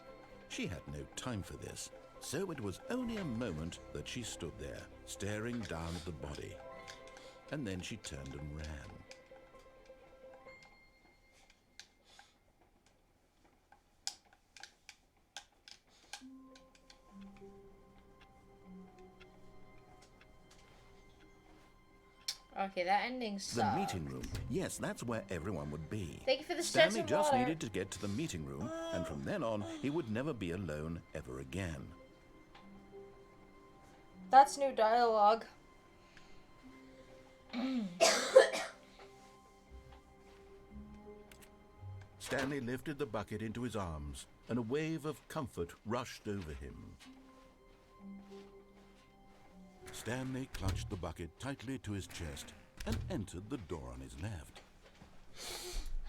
She had no time for this, so it was only a moment that she stood there, staring down at the body. And then she turned and ran. Okay, that ending The sucks. meeting room. Yes, that's where everyone would be. Thank you for the Stanley stress just water. needed to get to the meeting room, and from then on, he would never be alone ever again. That's new dialogue. Stanley lifted the bucket into his arms, and a wave of comfort rushed over him. Stanley clutched the bucket tightly to his chest and entered the door on his left.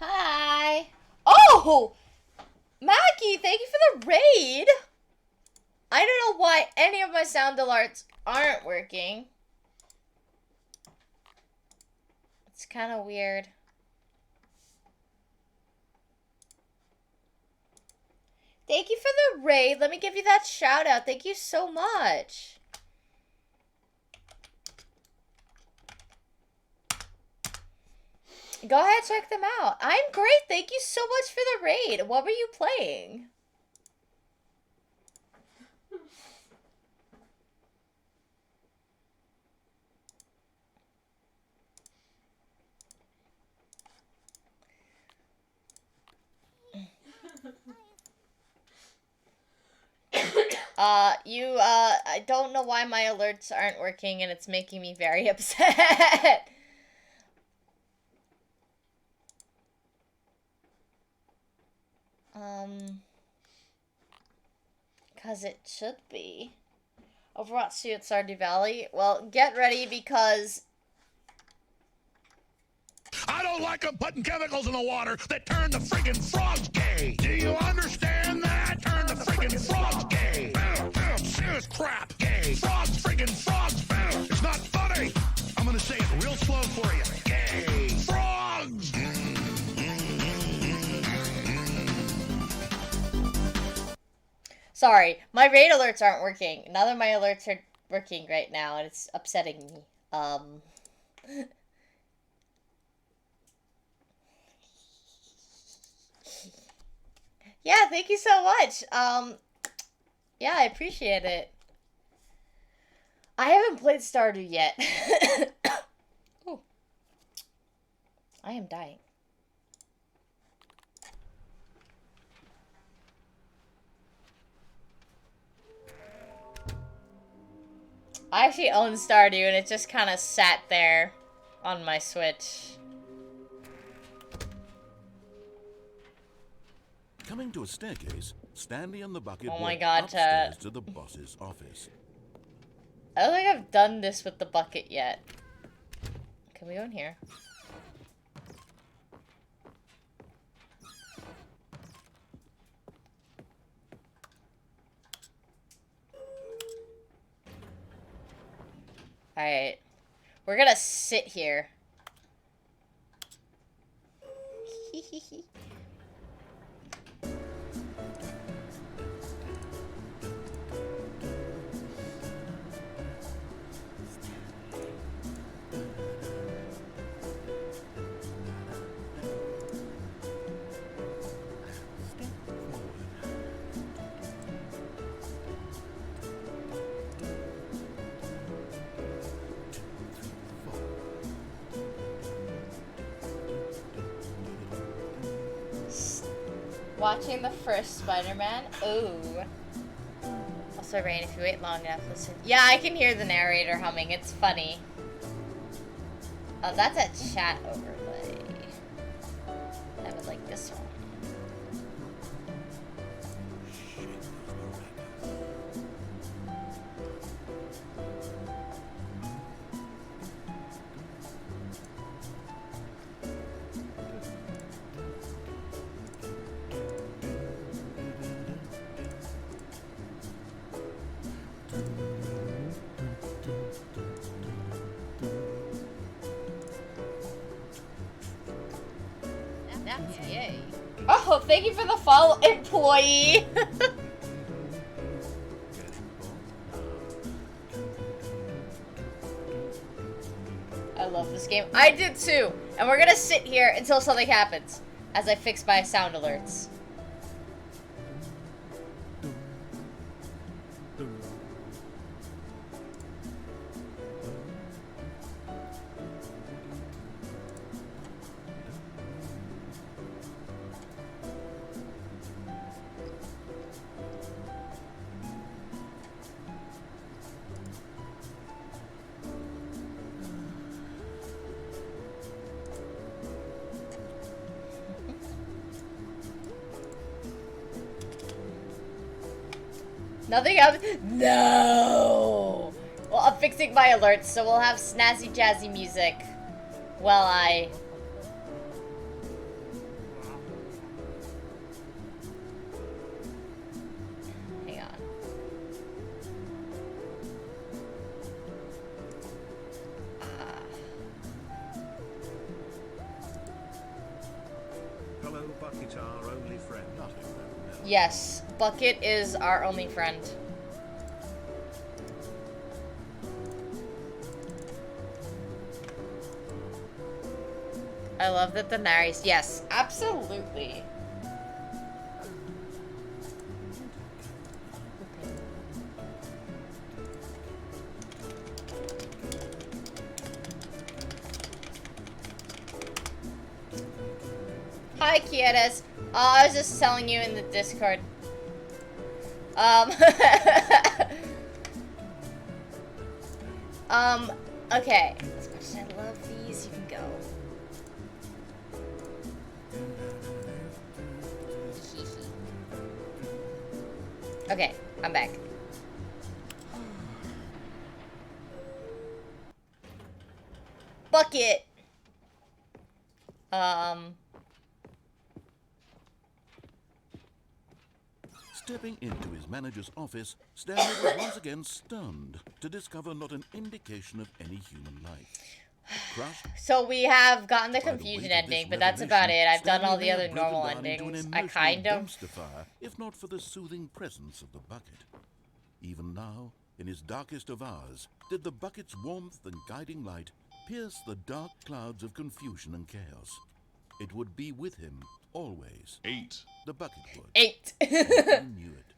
Hi. Oh! Maggie, thank you for the raid. I don't know why any of my sound alerts aren't working. It's kind of weird. Thank you for the raid. Let me give you that shout out. Thank you so much. Go ahead, check them out. I'm great. Thank you so much for the raid. What were you playing? I don't know why my alerts aren't working and it's making me very upset. Because it should be. Overwatch 2 at Stardew Valley. Well, get ready because... I don't like them putting chemicals in the water that turn the friggin' frogs gay. Do you understand that? Turn the friggin' frogs gay. Serious crap. Gay. Frogs, friggin' frogs. It's not funny. I'm gonna say it real slow for you. Gay. Frogs. Sorry, my raid alerts aren't working. None of my alerts are working right now, and it's upsetting me. Yeah, thank you so much. Yeah, I appreciate it. I haven't played Stardew yet. Ooh. I am dying. I actually own Stardew and it just kind of sat there on my Switch. Coming to a staircase, Stanley and the bucket Oh my walked god, upstairs to the boss's office. I don't think I've done this with the bucket yet. Can we go in here? Alright. We're gonna sit here. Watching the first Spider-Man? Ooh. Also, Rain, if you wait long enough, listen. Yeah, I can hear the narrator humming. It's funny. Oh, that's a chat overlay. I would like this one. Yay. Oh, thank you for the follow, employee. I love this game. I did too. And we're gonna sit here until something happens as I fix my sound alerts. Nothing else? No! Well, I'm fixing my alerts, so we'll have snazzy jazzy music while I... Hang on. Hello, Bucket, our only friend. Yes, Bucket is our only friend. I love that the narrates. Yes, absolutely. Hi, Kietas. I was just telling you in the Discord. Okay. As much as I love these, you can go. Okay, I'm back. Bucket! Stepping into his manager's office, Stanley was once again stunned to discover not an indication of any human life. Crushed, So we have gotten the by the confusion weight of this ending, but that's about it. revelation, I've done all Stanley the may other have broken normal down into an endings. I emotional kind of... dumpster fire, if not for the soothing presence of the bucket. Even now, in his darkest of hours, did the bucket's warmth and guiding light pierce the dark clouds of confusion and chaos. It would be with him, always. 8. The bucket would. 8. He knew it.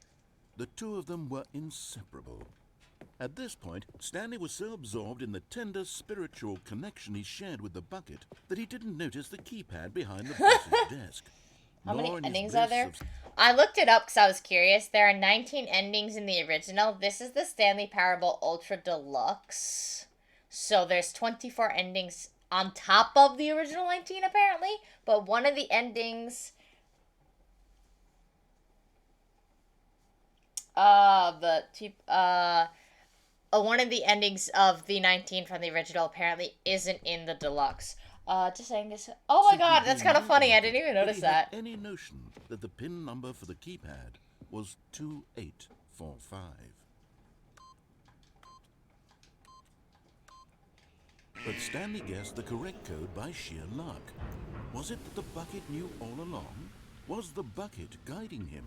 The two of them were inseparable. At this point, Stanley was so absorbed in the tender spiritual connection he shared with the bucket that he didn't notice the keypad behind the boss's desk. How many Nor in his endings bliss are there? of- I looked it up because I was curious. There are 19 endings in the original. This is the Stanley Parable Ultra Deluxe. So there's 24 endings on top of the original 19, apparently. But one of the endings... one of the endings of the 19 from the original apparently isn't in the deluxe. Just saying this. Oh my Simply god, that's being kind of funny. I didn't motivated even notice he that. had any notion that the pin number for the keypad was 2845. But Stanley guessed the correct code by sheer luck. Was it that the bucket knew all along? Was the bucket guiding him?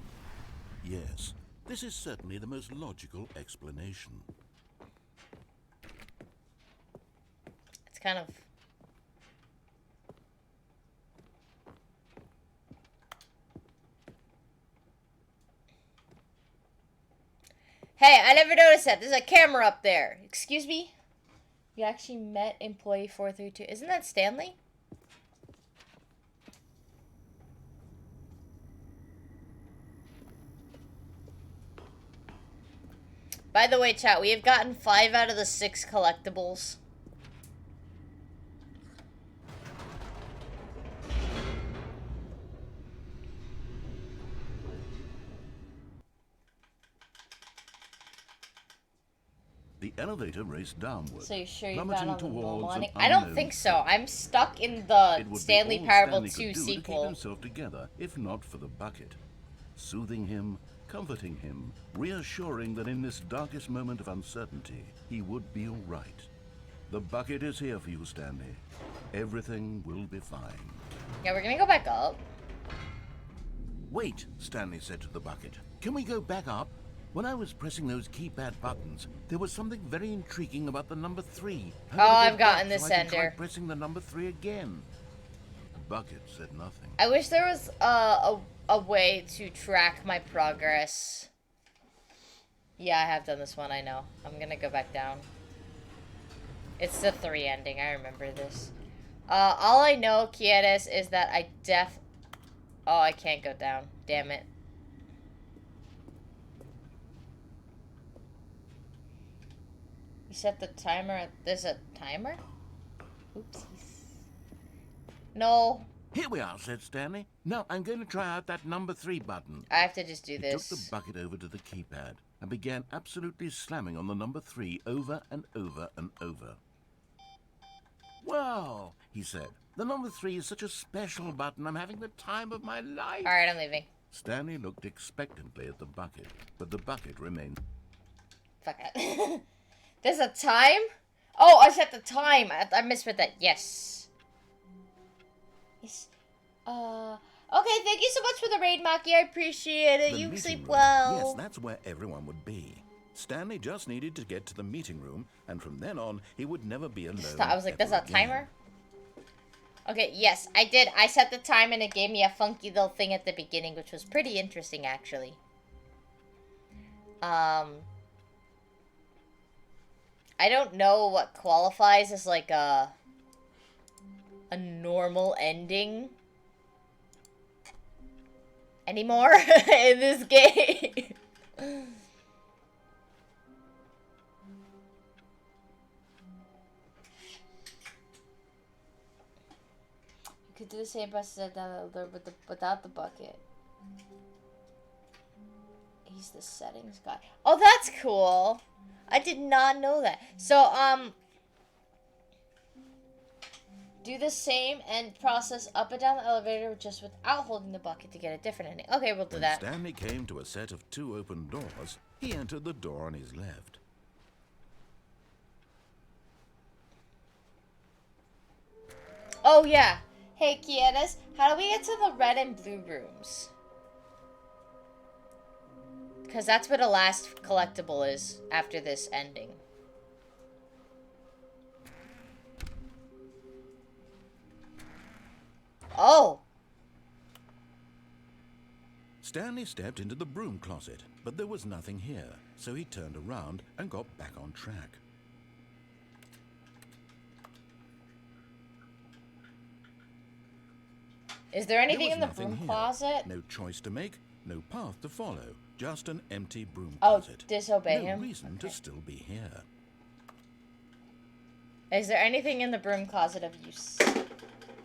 Yes, this is certainly the most logical explanation. It's kind of... Hey, I never noticed that. There's a camera up there. Excuse me? You actually met employee 432. Isn't that Stanley? By the way, chat, we have gotten 5 out of the 6 collectibles. The elevator raced downward. So you're sure you've plummeting gotten all the normal towards an ending? I don't unknown think so. fate. I'm stuck in the It would Stanley be all Parable Stanley 2 could do to keep sequel. himself together, if not for the bucket. Soothing him, comforting him, reassuring that in this darkest moment of uncertainty, he would be all right. The bucket is here for you, Stanley. Everything will be fine. Yeah, we're gonna go back up. Wait, Stanley said to the bucket. Can we go back up? When I was pressing those keypad buttons, there was something very intriguing about the number 3. How could I I've get gotten back this so I could try ender. pressing the number 3 again. The bucket said nothing. I wish there was a way to track my progress. Yeah, I have done this one, I know. I'm gonna go back down. It's the 3 ending, I remember this. All I know, Kiedes, is that Oh, I can't go down. Damn it. You set the timer. There's a timer? Oopsies. No. Here we are, said Stanley. Now I'm going to try out that number 3 button. I have to just do He this. took the bucket over to the keypad and began absolutely slamming on the number 3 over and over and over. Wow, he said. The number 3 is such a special button. I'm having the time of my life. Alright, I'm leaving. Stanley looked expectantly at the bucket, but the bucket remained. Fuck it. There's a time? Oh, I set the time. I misread that. Yes. Yes. Okay, thank you so much for the raid, Maki. I appreciate it. The You meeting sleep room. well. Yes, that's where everyone would be. Stanley just needed to get to the meeting room, and from then on, he would never be alone. I was like, there's ever a again. timer? Okay, yes, I did. I set the time and it gave me a funky little thing at the beginning, which was pretty interesting, actually. I don't know what qualifies as like a normal ending anymore in this game. You could do the same process without the bucket. He's the settings guy. Oh, that's cool. I did not know that. So, do the same end process up and down the elevator just without holding the bucket to get a different ending. Okay, we'll do When that. Stanley came to a set of 2 open doors, he entered the door on his left. Oh, yeah. Hey, Kienes, how do we get to the red and blue rooms? Because that's where the last collectible is after this ending. Oh! Stanley stepped into the broom closet, but there was nothing here, so he turned around and got back on track. Is there anything There in the was nothing broom here. closet? No choice to make, no path to follow, just an empty broom Oh, closet. disobey no him? reason to Okay. still be here. Is there anything in the broom closet of use?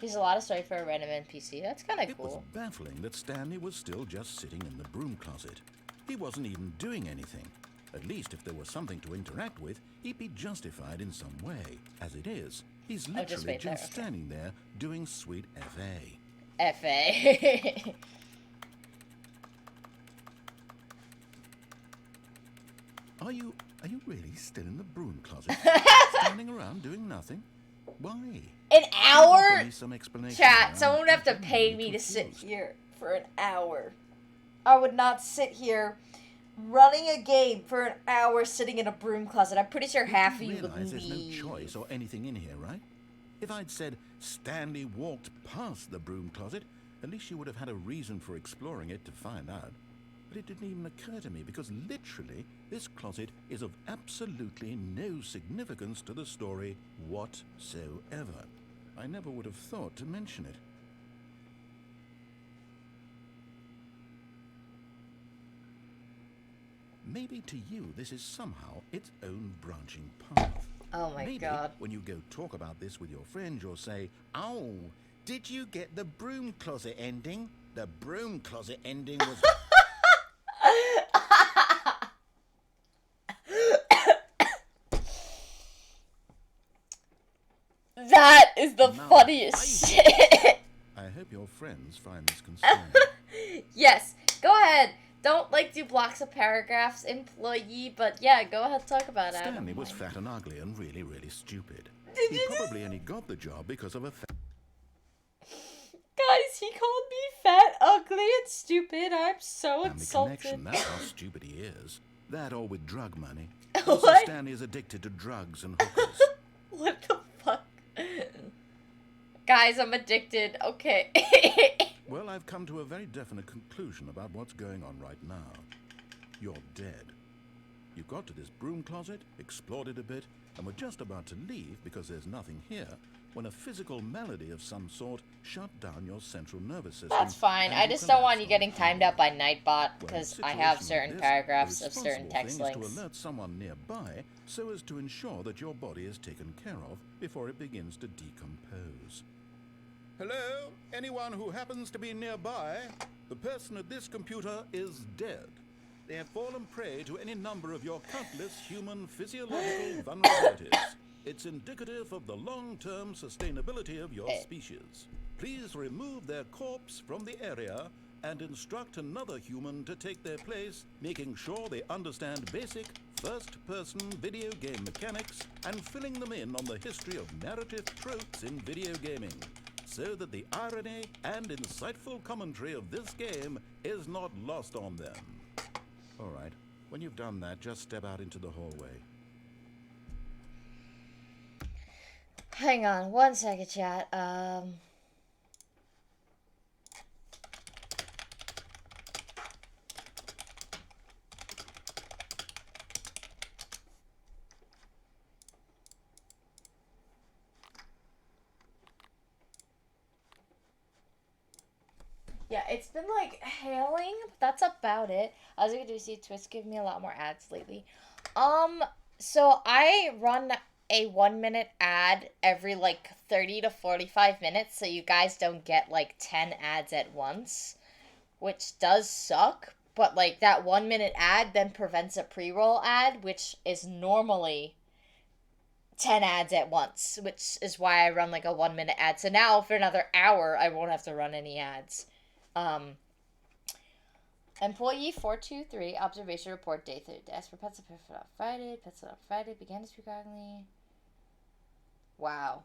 He's a lot of story for a random NPC. That's kind of It was cool. baffling that Stanley was still just sitting in the broom closet. He wasn't even doing anything. At least if there was something to interact with, he'd be justified in some way. As it is, he's Oh, just literally wait there, just okay. standing there doing sweet FA. FA. Are you really still in the broom closet? Standing around doing nothing? Why? An Offer hour? me some explanation. Chat, I'm someone would have to pay genuinely me to sit confused. here for an hour. I would not sit here running a game for an hour sitting in a broom closet. I'm pretty sure half of You you would realize there's no leave. choice or anything in here, right? If I'd said Stanley walked past the broom closet, at least you would have had a reason for exploring it to find out. But it didn't even occur to me because literally this closet is of absolutely no significance to the story whatsoever. I never would have thought to mention it. Maybe to you this is somehow its own branching path. Oh my Maybe god. when you go talk about this with your friends, you'll say, "Oh, did you get the broom closet ending? The broom closet ending was..." That is the Now, funniest I- shit. I hope your friends find this concerning. Yes, go ahead. Don't do blocks of paragraphs, employee, but yeah, go ahead, talk about it. I don't Stanley was mind. fat and ugly and really, really stupid. Did He you just- probably only got the job because of a Guys, he called me fat, ugly, and stupid. I'm so family insulted. connection. That's how stupid he is. That or with drug money. Also, What? Stanley is addicted to drugs and hookers. What the fuck? Guys, I'm addicted. Okay. Well, I've come to a very definite conclusion about what's going on right now. You're dead. You got to this broom closet, explored it a bit, and were just about to leave because there's nothing here when a physical malady of some sort shut down your central nervous system. That's fine. and I you just don't want collapsed you on getting the timed floor. out by Nightbot Well, in because a I have situation certain like this, paragraphs the of certain responsible text thing is links. to alert someone nearby so as to ensure that your body is taken care of before it begins to decompose. Hello? Anyone who happens to be nearby? The person at this computer is dead. They have fallen prey to any number of your countless human physiological vulnerabilities. It's indicative of the long-term sustainability of your species. Please remove their corpse from the area and instruct another human to take their place, making sure they understand basic first-person video game mechanics and filling them in on the history of narrative tropes in video gaming, so that the irony and insightful commentary of this game is not lost on them. All right, when you've done that, just step out into the hallway. Hang on 1 second, chat. Yeah, it's been hailing, but that's about it. As you can do, see Twitch give me a lot more ads lately. So I run a 1 minute ad every 30 to 45 minutes, so you guys don't get 10 ads at once, which does suck. But that 1 minute ad then prevents a pre-roll ad, which is normally 10 ads at once, which is why I run a 1 minute ad. So now for another hour, I won't have to run any ads. Employee 423, observation report, day 30. Ask for pets not Friday. Pets not Friday. Began to speak wrongly. Wow.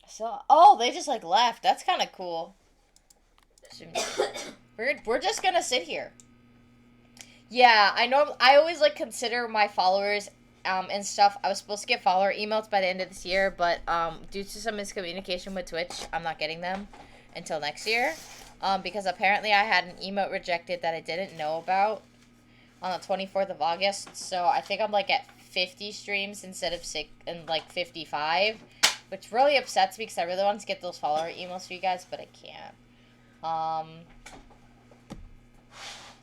So, they just left. That's kind of cool. We're just gonna sit here. Yeah, I always consider my followers and stuff. I was supposed to get follower emails by the end of this year, but due to some miscommunication with Twitch, I'm not getting them until next year. because apparently I had an emote rejected that I didn't know about on the 24th of August. So I think I'm like at 50 streams instead of 55, which really upsets me because I really wanted to get those follower emails for you guys, but I can't.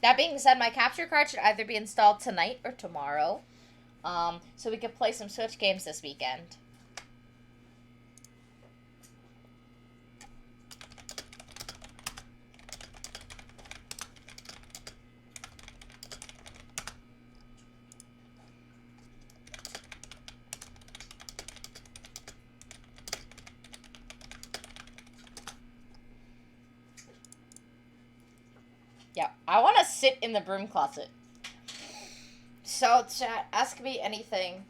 That being said, my capture card should either be installed tonight or tomorrow, so we could play some Switch games this weekend. Yeah, I want to sit in the broom closet. So, chat, ask me anything,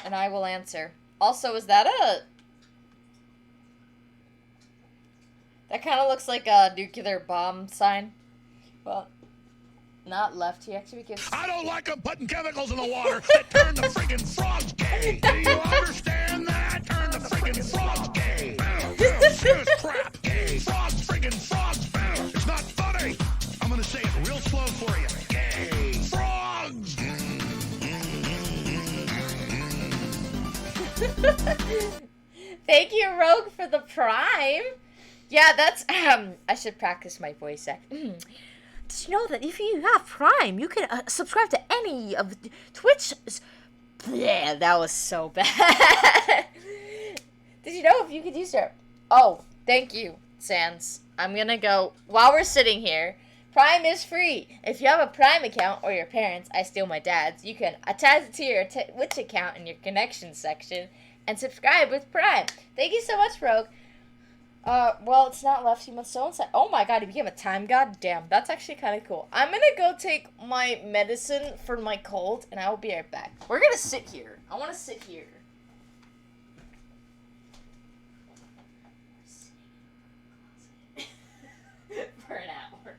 and I will answer. Also, is that a... That kind of looks like a nuclear bomb sign. Well, not left. He actually gives... I don't like them putting chemicals in the water that turn the friggin' frogs gay. Do you understand that? Turn the friggin' frogs gay. Shit is crap. Gay. Frogs, friggin' frogs. It's not funny. I'm gonna say it real slow for you. Gay. Frogs. Thank you, Rogue, for the prime. Yeah, that's, I should practice my voice act. Did you know that if you have Prime, you can subscribe to any of Twitch? Yeah, that was so bad. Did you know if you could use your... Oh, thank you, Sans. I'm gonna go, while we're sitting here, Prime is free. If you have a Prime account, or your parents, I steal my dad's, you can attach it to your Twitch account in your connections section and subscribe with Prime. Thank you so much, Rogue. Well, it's not left. He must so inside. Oh my god, he became a time god? Damn, that's actually kind of cool. I'm gonna go take my medicine for my cold, and I will be right back. We're gonna sit here. I want to sit here. For an hour.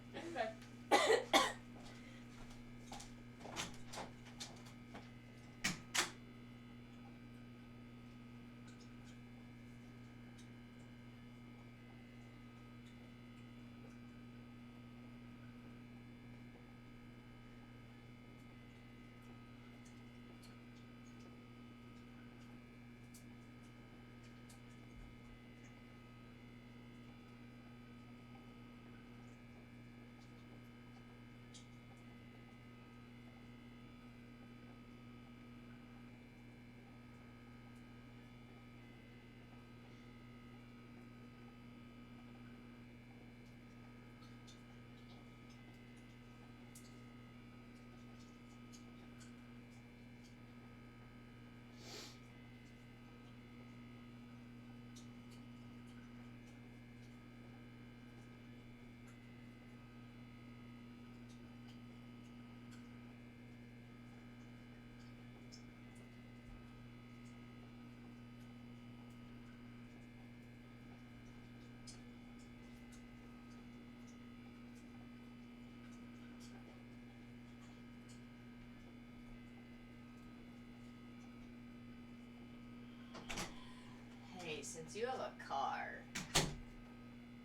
Since you have a car,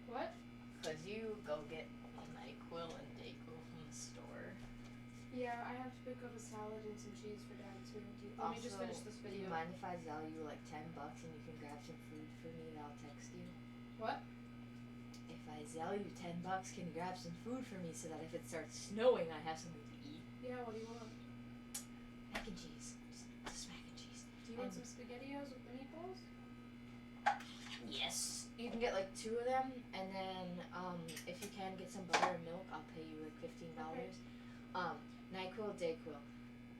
What? could you go get NyQuil and Dayquil from the store? Yeah, I have to pick up a salad and some cheese for Dad too. Let me just finish this Do video. you mind if I sell you like $10 and you can grab some food for me and I'll text you? What? If I sell you $10, can you grab some food for me so that if it starts snowing, I have something to eat? Yeah, what do you want? Mac and cheese. Just mac and cheese. Do you want some SpaghettiOs with the meatballs? Yes. You can get like 2 of them, and then if you can get some butter and milk, I'll pay you like $15. Okay. NyQuil, Dayquil.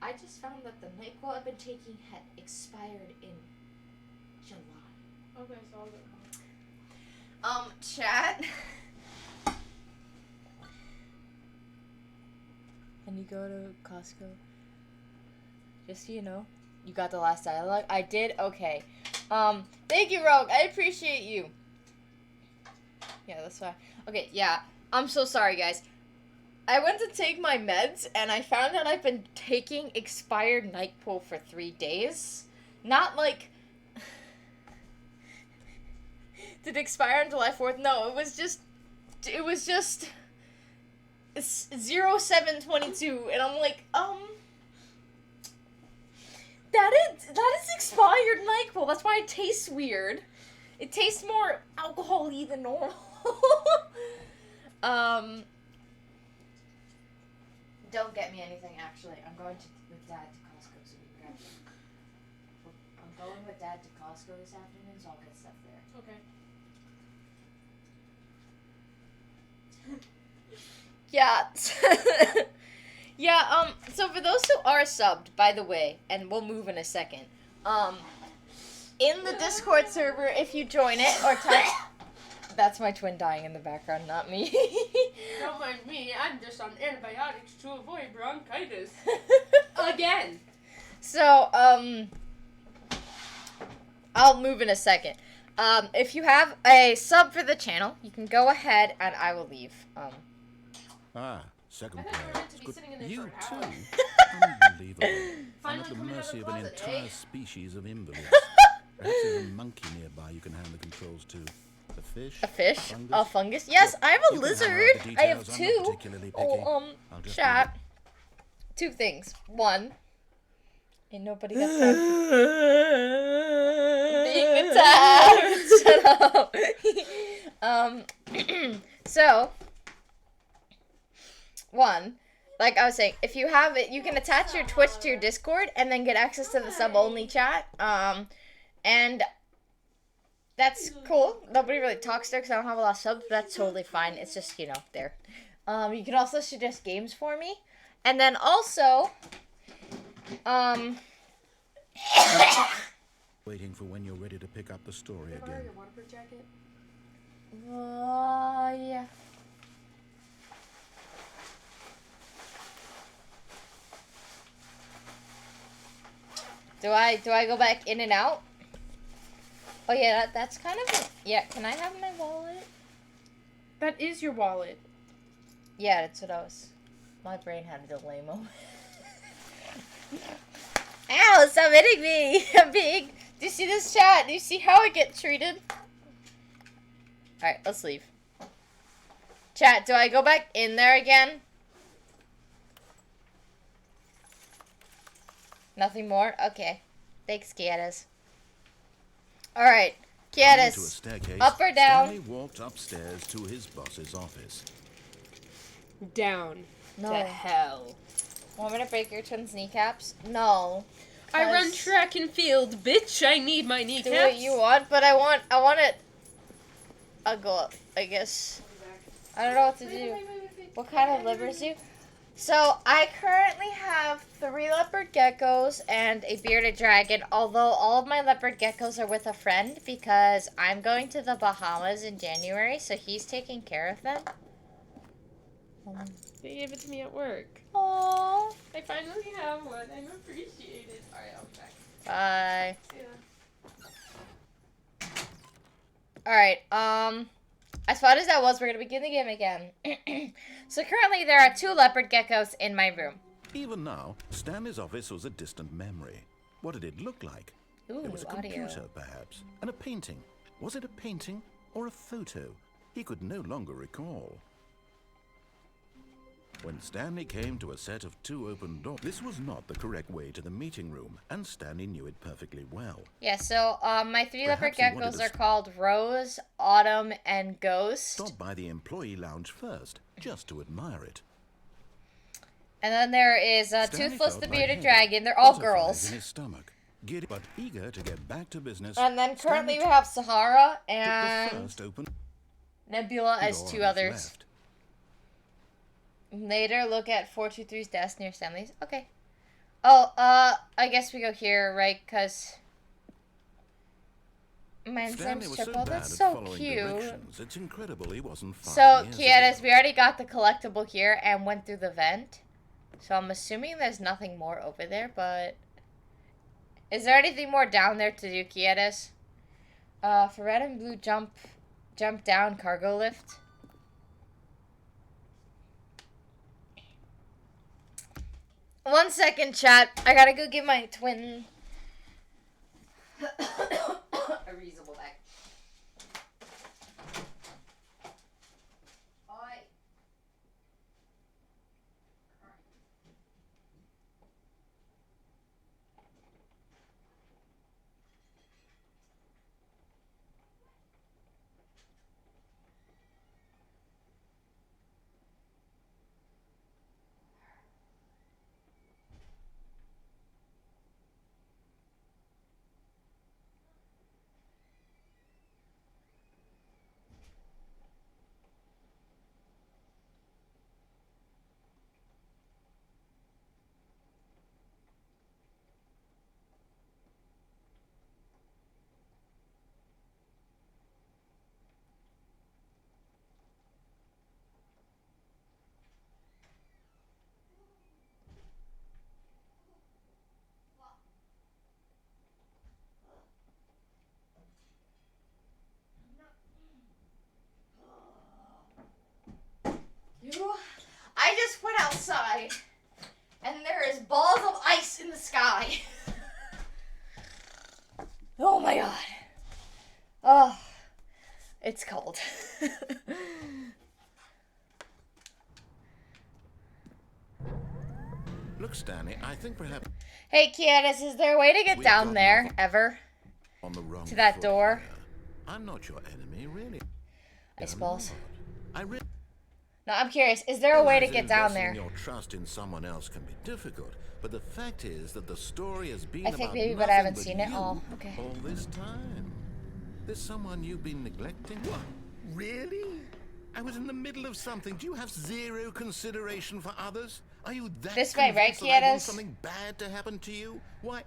I just found that the NyQuil I've been taking had expired in July. Okay, so I'll get one. Chat. And you go to Costco. Just so you know, you got the last dialogue. I did? Okay. Thank you, Rogue. I appreciate you. Yeah, that's fine. Okay, yeah. I'm so sorry, guys. I went to take my meds, and I found out I've been taking expired NyQuil for 3 days. Not like... Did it expire on July 4th? No, it was just... it was just 0722, and I'm like, that is expired NyQuil. That's why it tastes weird. It tastes more alcohol-y than normal. Don't get me anything, actually. I'm going with Dad to Costco, so we grab them. I'm going with Dad to Costco this afternoon, so I'll get stuff there. Okay. Yeah. Yeah, so for those who are subbed, by the way, and we'll move in a second, in the Discord server, if you join it, or type... That's my twin dying in the background, not me. Don't mind me. I'm just on antibiotics to avoid bronchitis. Again. So, I'll move in a second. If you have a sub for the channel, you can go ahead and I will leave. Second I thought you were player. meant to be Good. sitting in there You for too? an hour. Unbelievable. I'm Finally at the coming out of mercy the of an closet, entire eh? species of invalids. Perhaps there's a monkey nearby you can hand the controls to. A fish? A fish? Fungus? A fungus? Yes, Look, I have a you can hammer out lizard. the I have details. I'm not two. particularly picky. Oh, I'll just chat. leave 2 things. 1. Ain't nobody got time for being attacked. Shut up. So, 1, like I was saying, if you have it, you can attach your Twitch to your Discord and then get access to the sub-only chat. And that's cool. Nobody really talks there because I don't have a lot of subs, but that's totally fine. It's just, there. You can also suggest games for me. And then also, waiting for when you're ready to pick up the story Can I borrow again. your waterproof jacket? yeah. Do I go back in and out? Oh yeah, that's kind of yeah. Can I have my wallet? That is your wallet. Yeah, that's what I was. My brain had a delay moment. Ow! Stop hitting me! I'm big. Do you see this chat? Do you see how I get treated? All right, let's leave. Chat, do I go back in there again? Nothing more? Okay. Thanks, Kiedis. Alright. Coming to a Kiedis. staircase, Up or down? Stanley walked upstairs to his boss's office. Down. No. To hell. Want me to break your twin's kneecaps? No. I run 'Cause track and field, bitch. I need my kneecaps. do what you want, but I want it. I'll go up, I guess. I don't know what to do. What kind of livers do you? So, I currently have 3 leopard geckos and a bearded dragon, although all of my leopard geckos are with a friend because I'm going to the Bahamas in January, so he's taking care of them. They gave it to me at work. Aww. I finally have one. I'm appreciated. Alright, I'll be back. Bye. Yeah. Alright, as fun as that was, we're gonna begin the game again. So currently there are 2 leopard geckos in my room. Even now, Stanley's office was a distant memory. What did it look like? Ooh, It was a audio. computer, perhaps. And a painting. Was it a painting or a photo? He could no longer recall. When Stanley came to a set of 2 open doors, this was not the correct way to the meeting room, and Stanley knew it perfectly well. Yeah, so my 3 leopard Perhaps he wanted geckos to are called Rose, Autumn, and Ghost. Stop by the employee lounge first, just to admire it. And then there is Stanley Toothless felt the Bearded lightheaded, Dragon. They're all butterflies girls. in his stomach, giddy but eager to get back to business. And then currently Stanley we have Sahara took the and first open Nebula as door 2 on his others. left. Later, look at 423's desk near Stanley's. Okay. Oh, I guess we go here, right? Because my Stanley name's was so Triple. bad That's at so following cute. directions, it's incredible he wasn't 5 So, years Kiedis, ago. we already got the collectible here and went through the vent. So I'm assuming there's nothing more over there, but... Is there anything more down there to do, Kiedis? For red and blue, jump down, cargo lift. One second, chat. I gotta go give my twin a reasonable bag. outside, and there is balls of ice in the sky. Oh my god. Oh, it's cold. Look, Stanley, I think perhaps Hey, Kiedis, is there a way to get We've down gotten there, off ever? on the wrong To that foot door? here. I'm not your enemy, really. I suppose. I really No, I'm curious. Is there a way to realize get that down investing there? your trust in someone else can be difficult, but the fact is that the story has been I think about maybe, but nothing I haven't but seen it. you Oh, okay. all this time. There's someone you've been neglecting? What? Really? I was in the middle of something. Do you have zero consideration for others? Are you that This way, right, convinced that I want Kieras? something bad to happen to you? Why,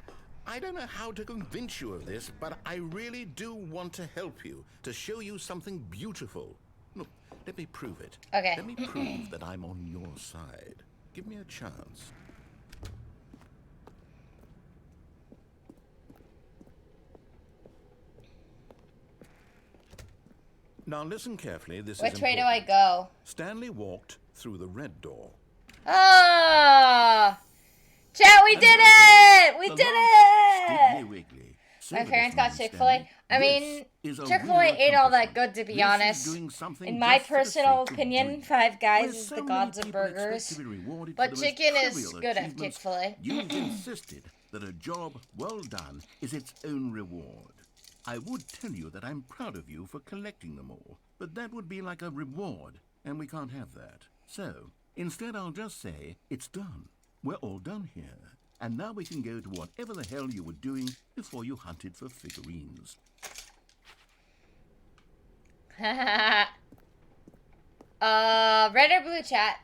I don't know how to convince you of this, but I really do want to help you, to show you something beautiful. Look, let me prove it. Okay. Let me prove that I'm on your side. Give me a chance. Now listen carefully. This is Which way do I important. go? Stanley walked through the red door. Ah! Chat, we did it! We The did last Stiggly it! Wiggly. My Silver parents this got morning, Chick-fil-A. Stanley. I This mean, is a Chick-fil-A real ain't all that accomplishment. good, to be This is honest. doing something In my just for the personal sake of opinion, doing. Five Guys Where is so the many gods of people expect burgers. to be rewarded But for the most chicken is trivial good at achievements, Chick-fil-A. You've insisted that a job well done is its own reward. I would tell you that I'm proud of you for collecting them all, but that would be like a reward, and we can't have that. So, instead I'll just say, it's done. We're all done here. And now we can go to whatever the hell you were doing before you hunted for figurines. Red or blue, chat?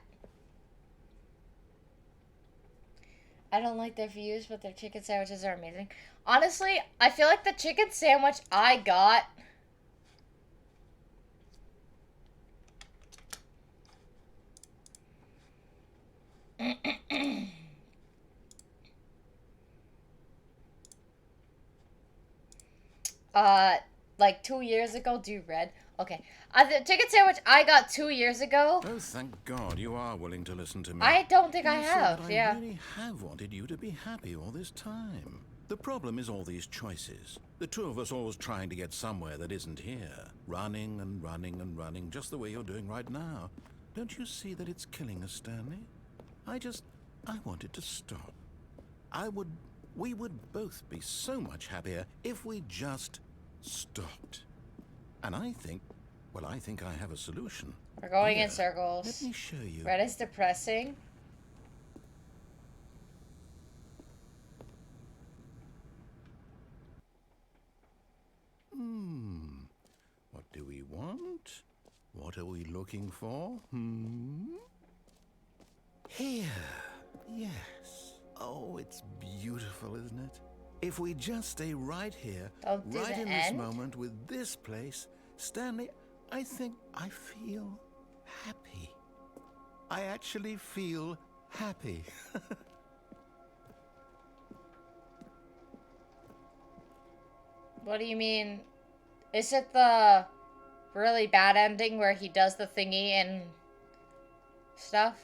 I don't like their views, but their chicken sandwiches are amazing. Honestly, I feel like the chicken sandwich I got... like 2 years ago. Do red. Okay. The chicken sandwich I got 2 years ago. Oh, thank God you are willing to listen to me. I don't think I You see have. that Yeah. I really have wanted you to be happy all this time. The problem is all these choices. The two of us always trying to get somewhere that isn't here. Running and running and running, just the way you're doing right now. Don't you see that it's killing us, Stanley? I wanted to stop. We would both be so much happier if we just stopped. And I think I have a solution. We're going in Here, circles. Let me show you. Red is depressing. What do we want? What are we looking for? Here. Yes. Oh, it's beautiful, isn't it? If we just stay right here, Don't do right the in end. this moment with this place, Stanley, I think I feel happy. I actually feel happy. What do you mean? Is it the really bad ending where he does the thingy and stuff?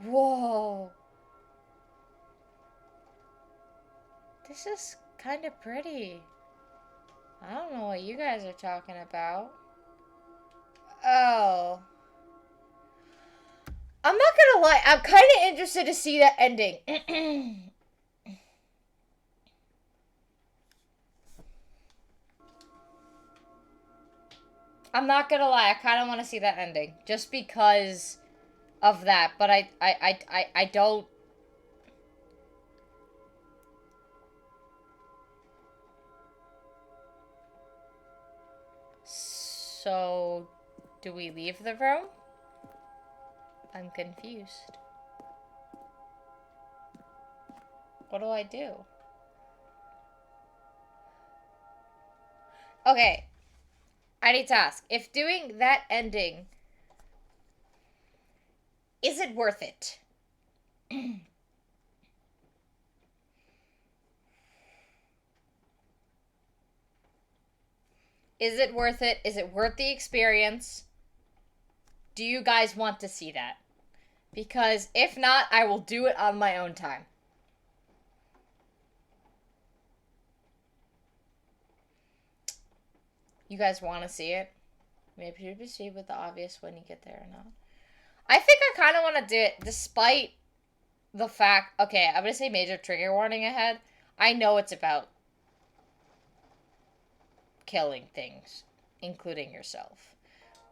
Whoa. This is kind of pretty. I don't know what you guys are talking about. Oh. I'm not gonna lie, I'm kind of interested to see that ending. I'm not gonna lie, I kind of want to see that ending. Just because of that, but I don't... So, do we leave the room? I'm confused. What do I do? Okay. I need to ask. If doing that ending, is it worth it? Is it worth it? Is it worth the experience? Do you guys want to see that? Because if not, I will do it on my own time. You guys want to see it? Maybe you proceed with the obvious when you get there or not. I think I kind of want to do it despite the fact... Okay, I'm going to say major trigger warning ahead. I know it's about killing things, including yourself.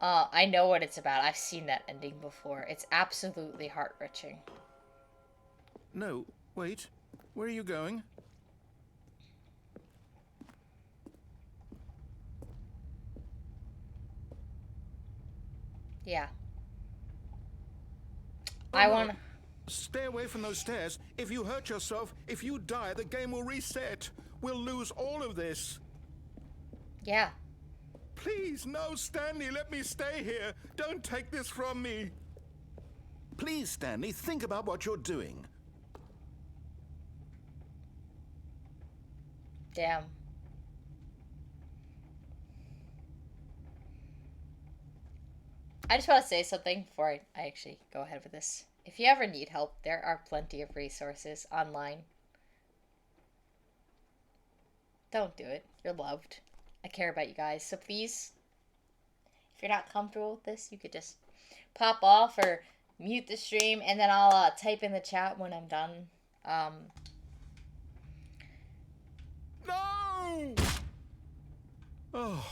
I know what it's about. I've seen that ending before. It's absolutely heart-wrenching. No, wait. Where are you going? Yeah. Oh, I no. want to... Stay away from those stairs. If you hurt yourself, if you die, the game will reset. We'll lose all of this. Yeah. Please, no, Stanley, let me stay here. Don't take this from me. Please, Stanley, think about what you're doing. Damn. I just want to say something before I actually go ahead with this. If you ever need help, there are plenty of resources online. Don't do it. You're loved. I care about you guys. So please, if you're not comfortable with this, you could just pop off or mute the stream, and then I'll type in the chat when I'm done. No! Oh,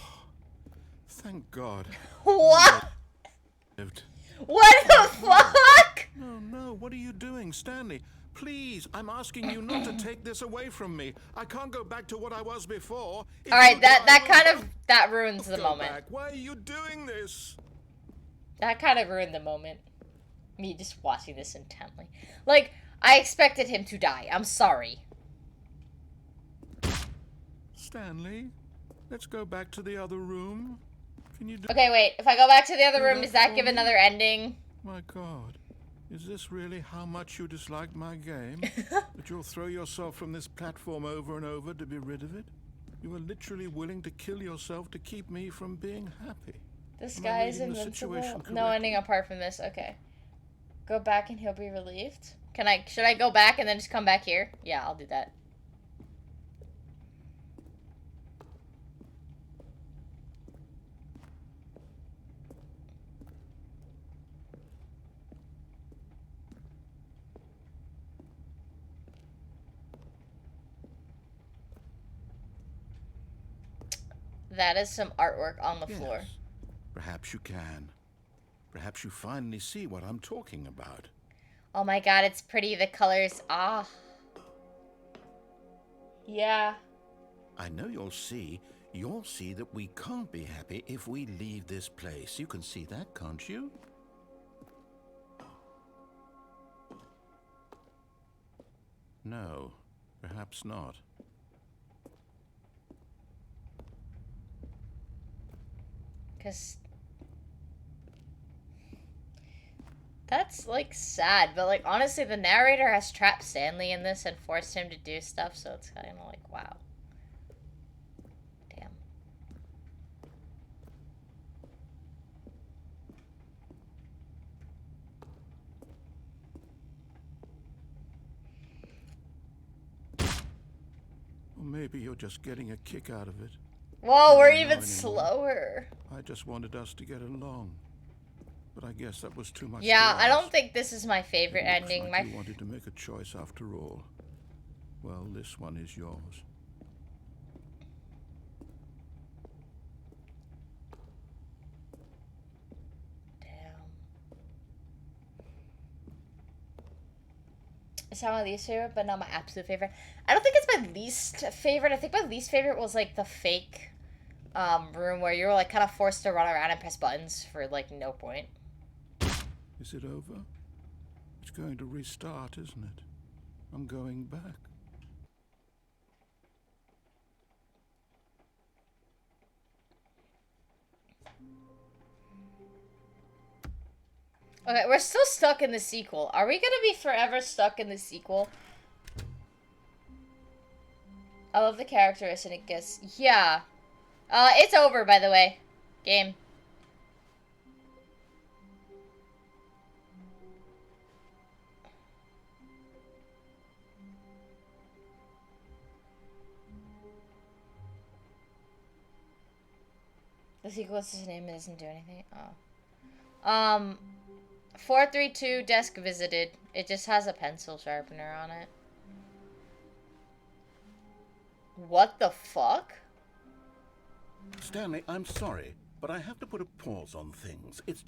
thank God. What? Lived. What the fuck? No, what are you doing, Stanley? Please, I'm asking you not to take this away from me. I can't go back to what I was before. If All right, you that die, kind of that ruins the go moment. back. Why are you doing this? That kind of ruined the moment. Me just watching this intently. Like, I expected him to die. I'm sorry. Stanley, let's go back to the other room. Can you do... Okay, wait. If I go back to the other Do room, that does that for give me? another ending? My God. Is this really how much you dislike my game? That you'll throw yourself from this platform over and over to be rid of it? You are literally willing to kill yourself to keep me from being happy. This Am I guy is reading the situation invincible. No correctly? ending apart from this. Okay. Go back and he'll be relieved. Should I go back and then just come back here? Yeah, I'll do that. That is some artwork on the floor. Yes. Perhaps you can. Perhaps you finally see what I'm talking about. Oh my god, it's pretty. The colors. Ah. Yeah. I know you'll see that we can't be happy if we leave this place. You can see that, can't you? No, perhaps not. Because that's, like, sad. But, like, honestly, the narrator has trapped Stanley in this and forced him to do stuff, so it's kind of like, wow. Damn. Or maybe you're just getting a kick out of it. Whoa, we're don't know even anymore. slower. I just wanted us to get along. But I guess that was too much to Yeah, I don't ask. think this is my favorite It looks ending. like you wanted to make a choice after all. Well, this one is yours. Damn. It's not my least favorite, but not my absolute favorite. I don't think it's my least favorite. I think my least favorite was, like, the fake room where you were, like, kind of forced to run around and press buttons for, like, no point. Is it over? It's going to restart, isn't it? I'm going back. Okay, we're still stuck in the sequel. Are we gonna be forever stuck in the sequel? I love the characteristic. Yeah. It's over, by the way. Game. The sequel is his name doesn't do anything. Oh. 432 desk visited. It just has a pencil sharpener on it. What the fuck? Stanley, I'm sorry, but I have to put a pause on things. It's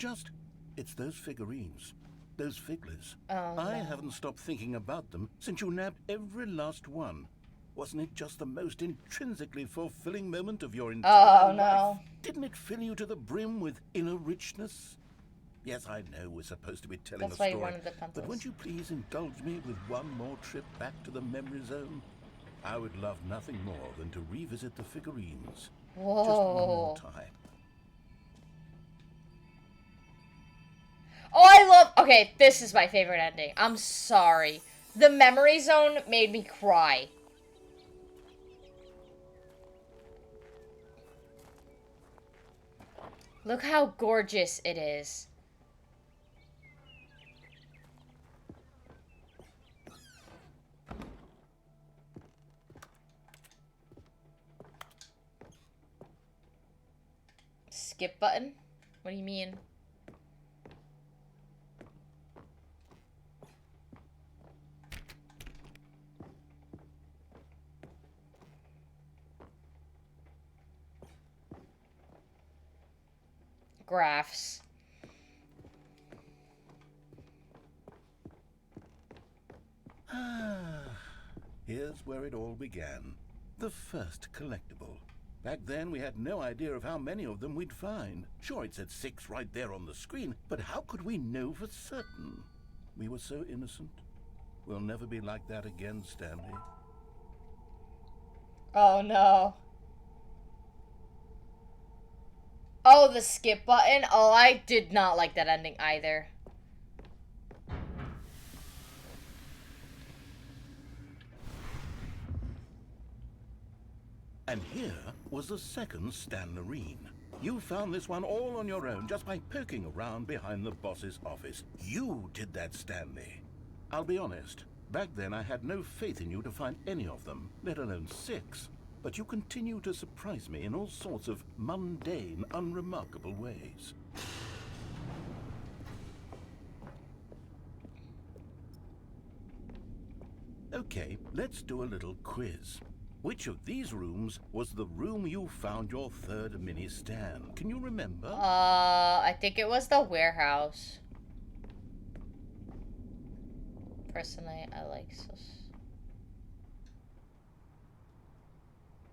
those figurines. Those figglers. Oh, I no. haven't stopped thinking about them since you nabbed every last one. Wasn't it just the most intrinsically fulfilling moment of your entire Oh, no. life? Didn't it fill you to the brim with inner richness? Yes, I know we're supposed to be telling That's a why story, you wanted the but pencils. won't you please indulge me with one more trip back to the memory zone? I would love nothing more than to revisit the figurines. Whoa. Just one more time. Oh, I love... Okay, this is my favorite ending. I'm sorry. The memory zone made me cry. Look how gorgeous it is. Skip button? What do you mean? Graphs. Here's where it all began. The first collectible. Back then, we had no idea of how many of them we'd find. Sure, it said 6 right there on the screen, but how could we know for certain? We were so innocent. We'll never be like that again, Stanley. Oh, no. Oh, the skip button? Oh, I did not like that ending either. And here was the second Stanlerine. You found this one all on your own just by poking around behind the boss's office. You did that, Stanley. I'll be honest, back then I had no faith in you to find any of them, let alone 6. But you continue to surprise me in all sorts of mundane, unremarkable ways. Okay, let's do a little quiz. Which of these rooms was the room you found your third mini stand? Can you remember? I think it was the warehouse. Personally, I like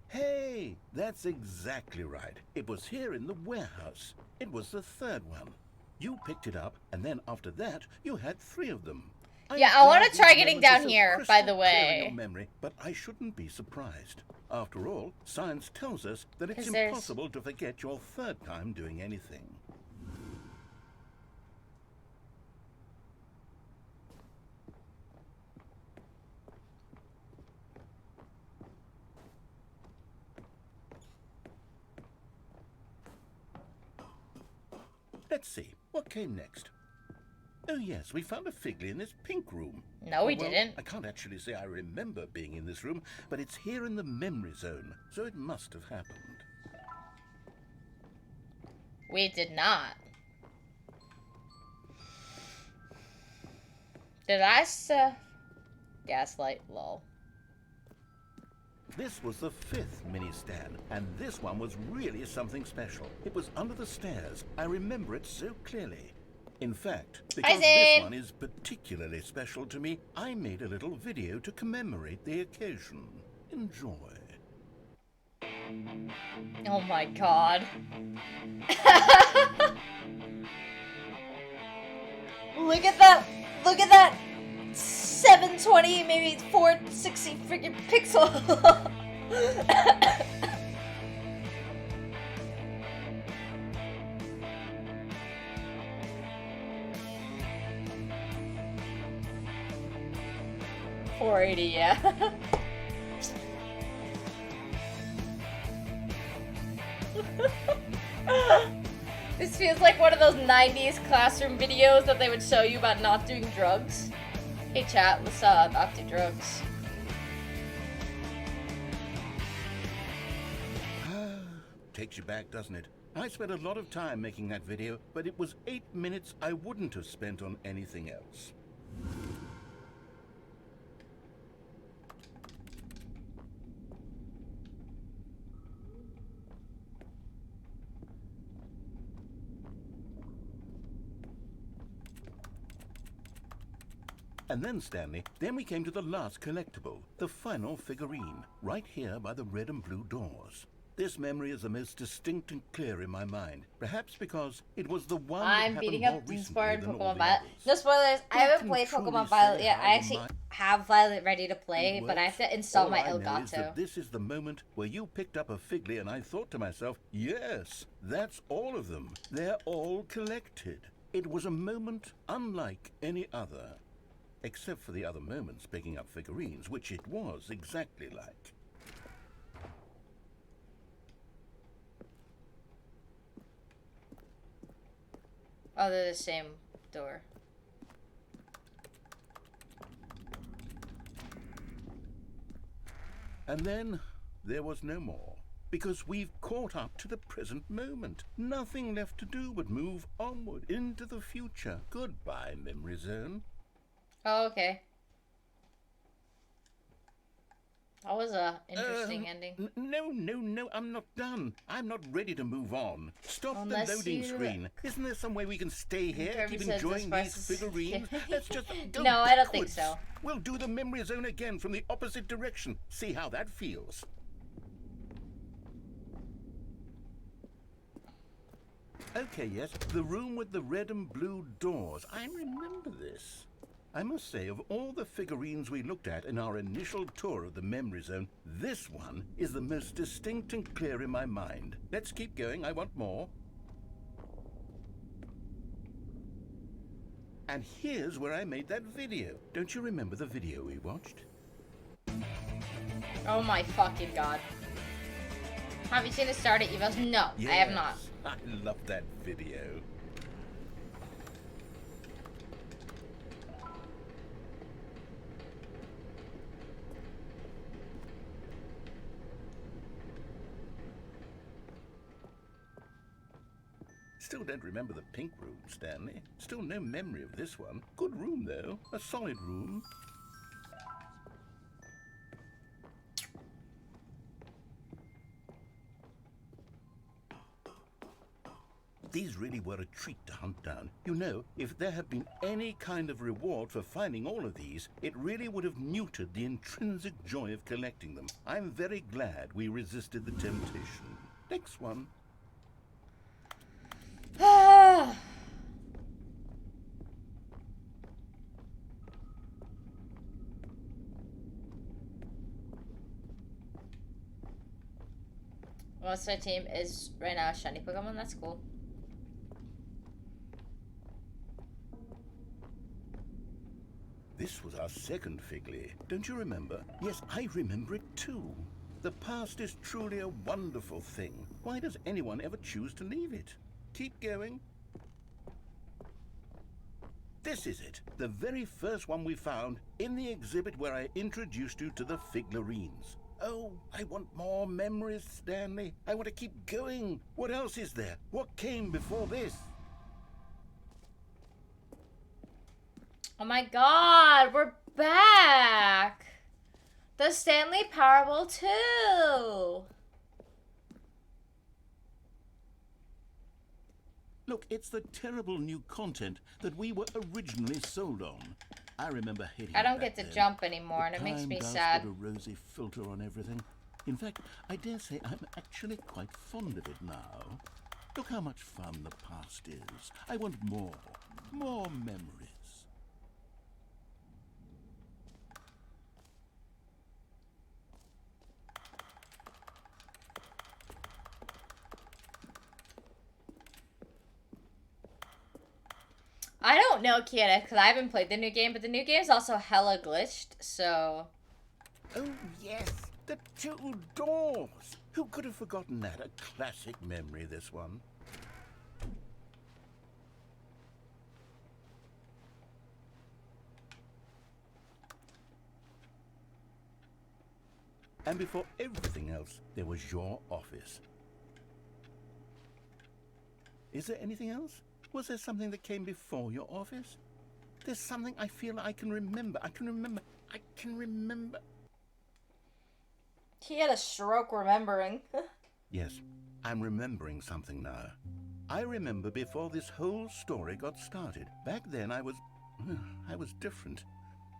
Hey, that's exactly right. It was here in the warehouse. It was the third one. You picked it up, and then after that, you had 3 of them. Yeah, I want to glad try these getting moments are down so here, by crystal the clear in way. your memory, but I shouldn't be surprised. After all, science tells us that it's 'Cause there's- impossible to forget your third time doing anything. Let's see, what came next? Oh yes, we found a Figley in this pink room. No, we Well, didn't. I can't actually say I remember being in this room, but it's here in the memory zone, so it must have happened. We did not. Did I gaslight? Lol. This was the 5th mini stand, and this one was really something special. It was under the stairs. I remember it so clearly. In fact, because this one is particularly special to me, I made a little video to commemorate the occasion. Enjoy. Oh my god. Look at that! Look at that! 720, maybe 460 freaking pixel! $480, yeah. This feels like one of those 90s classroom videos that they would show you about not doing drugs. Hey chat, let's not do drugs. Takes you back, doesn't it? I spent a lot of time making that video, but it was 8 minutes I wouldn't have spent on anything else. And then, Stanley, then we came to the last collectible, the final figurine, right here by the red and blue doors. This memory is the most distinct and clear in my mind, perhaps because it was the one that I'm happened beating more up recently inspired than all Pokemon the Violet. others. No spoilers, I Who haven't can played truly Pokemon say Violet yet. how I the actually mi- have Violet ready to play, but I have to install All my I know is that Elgato. this is the moment where you picked up a Figly and I thought to myself, yes, that's all of them. They're all collected. It was a moment unlike any other. Except for the other moments picking up figurines, which it was exactly like. Oh, they're the same door. And then there was no more. Because we've caught up to the present moment. Nothing left to do but move onward into the future. Goodbye, Memory Zone. Oh, okay. That was a interesting ending. No, I'm not done. I'm not ready to move on. Stop Unless the loading you- screen. Isn't there some way we can stay here, Kirby keep says enjoying this these versus- figurines? Let's just go No, I don't think backwards. so. We'll do the Memory Zone again from the opposite direction. See how that feels. Okay, yes, the room with the red and blue doors. I remember this. I must say, of all the figurines we looked at in our initial tour of the Memory Zone, this one is the most distinct and clear in my mind. Let's keep going, I want more. And here's where I made that video. Don't you remember the video we watched? Oh my fucking god. Have you seen the start of Evos? No, I have not. I love that video. Still don't remember the pink room, Stanley. Still no memory of this one. Good room, though. A solid room. These really were a treat to hunt down. You know, if there had been any kind of reward for finding all of these, it really would have neutered the intrinsic joy of collecting them. I'm very glad we resisted the temptation. Next one. Most of my team is right now shiny Pokemon. That's cool. This was our second Figly. Don't you remember? Yes, I remember it too. The past is truly a wonderful thing. Why does anyone ever choose to leave it? Keep going. This is it. The very first one we found in the exhibit where I introduced you to the figurines. Oh, I want more memories, Stanley. I want to keep going. What else is there? What came before this? Oh my god, we're back! The Stanley Parable 2! Look, it's the terrible new content that we were originally sold on. I remember hating I don't it get back to then. jump anymore, and The it makes time me does sad. put a rosy filter on everything. In fact, I dare say I'm actually quite fond of it now. Look how much fun the past is. I want more. More memories. I don't know, Kiana, because I haven't played the new game, but the new game's also hella glitched, so... Oh, yes, the two doors. Who could have forgotten that? A classic memory, this one. And before everything else, there was your office. Is there anything else? Was there something that came before your office? There's something I feel I can remember. I can remember. He had a stroke remembering. Yes, I'm remembering something now. I remember before this whole story got started. Back then I was different.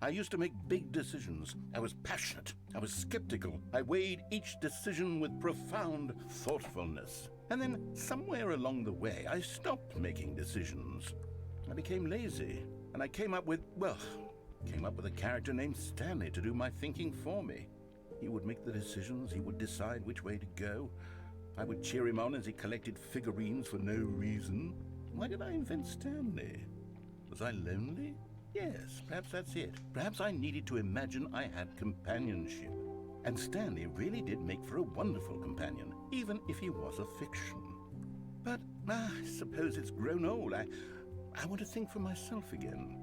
I used to make big decisions. I was passionate. I was skeptical. I weighed each decision with profound thoughtfulness. And then somewhere along the way, I stopped making decisions. I became lazy, and I came up with a character named Stanley to do my thinking for me. He would make the decisions. He would decide which way to go. I would cheer him on as he collected figurines for no reason. Why did I invent Stanley? Was I lonely? Yes, perhaps that's it. Perhaps I needed to imagine I had companionship. And Stanley really did make for a wonderful companion, even if he was a fiction. But I suppose it's grown old. I want to think for myself again.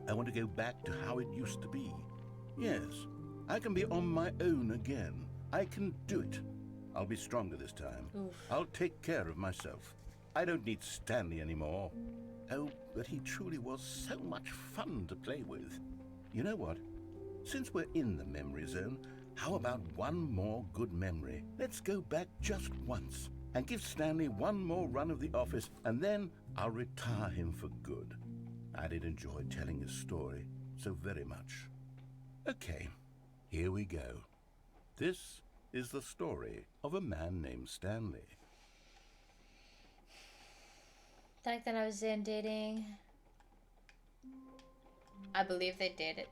I want to go back to how it used to be. Yes, I can be on my own again. I can do it. I'll be stronger this time. Oof. I'll take care of myself. I don't need Stanley anymore. Oh, but he truly was so much fun to play with. You know what? Since we're in the memory zone, how about one more good memory? Let's go back just once and give Stanley one more run of the office, and then I'll retire him for good. I did enjoy telling his story so very much. Okay, here we go. This is the story of a man named Stanley. Back then I was in dating. I believe they dated.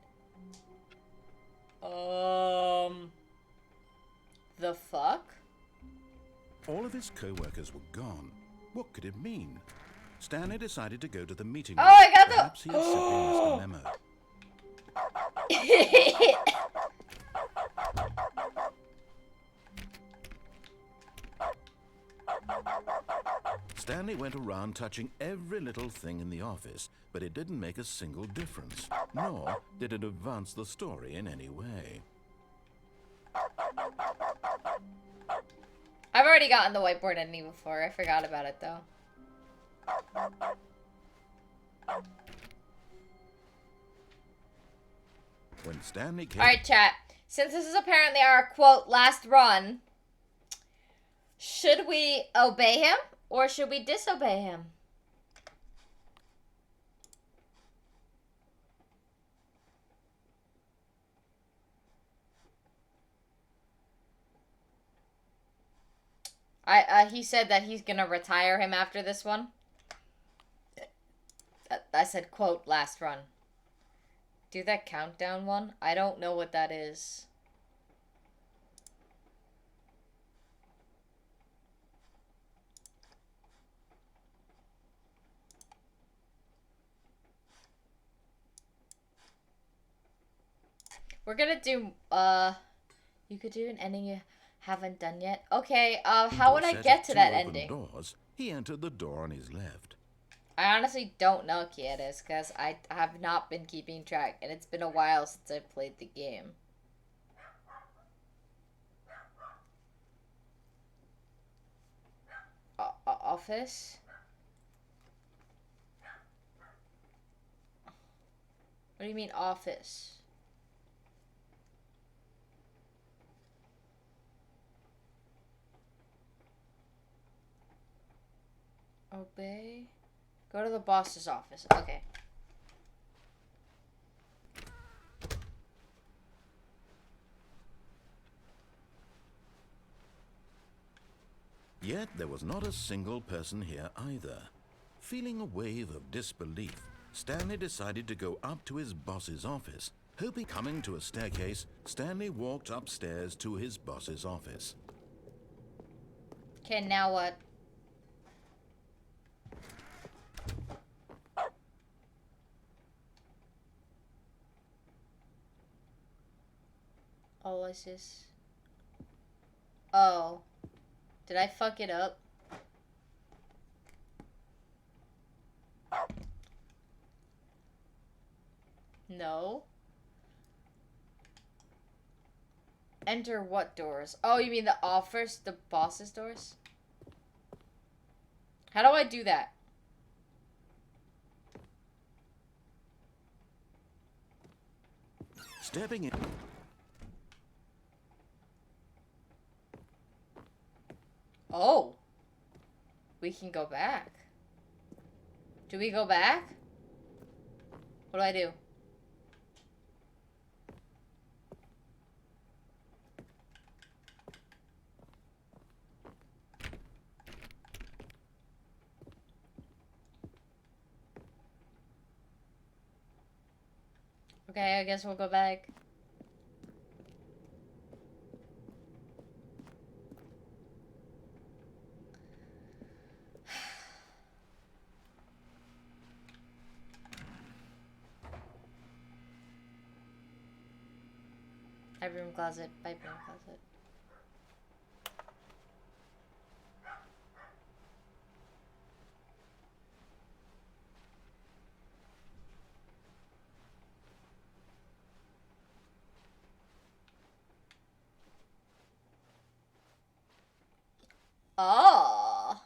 The fuck? All of his co-workers were gone. What could it mean? Stanley decided to go to the meeting Oh, room. I got the- Perhaps he had simply missed a memo. Stanley went around touching every little thing in the office, but it didn't make a single difference, nor did it advance the story in any way. I've already gotten the whiteboard ending before. I forgot about it though. When Stanley came... Alright, chat. Since this is apparently our, quote, last run, should we obey him or should we disobey him? He said that he's gonna retire him after this one. I said, quote, last run. Do that countdown one? I don't know what that is. We're gonna do, you could do an ending you haven't done yet. Okay, how would I get to that ending? Doors, he entered the door on his left. I honestly don't know, Kiedis, because I have not been keeping track, and it's been a while since I played the game. Office? What do you mean, office? Obey? Go to the boss's office. Okay. Yet there was not a single person here either. Feeling a wave of disbelief, Stanley decided to go up to his boss's office. Hoping coming to a staircase, Stanley walked upstairs to his boss's office. Okay, now what? Oh, what's this? Oh. Did I fuck it up? No. Enter what doors? Oh, you mean the office, the boss's doors? How do I do that? Stepping in. Oh. We can go back. Do we go back? What do I do? Okay, I guess we'll go back. Bedroom closet, bedroom closet. Oh.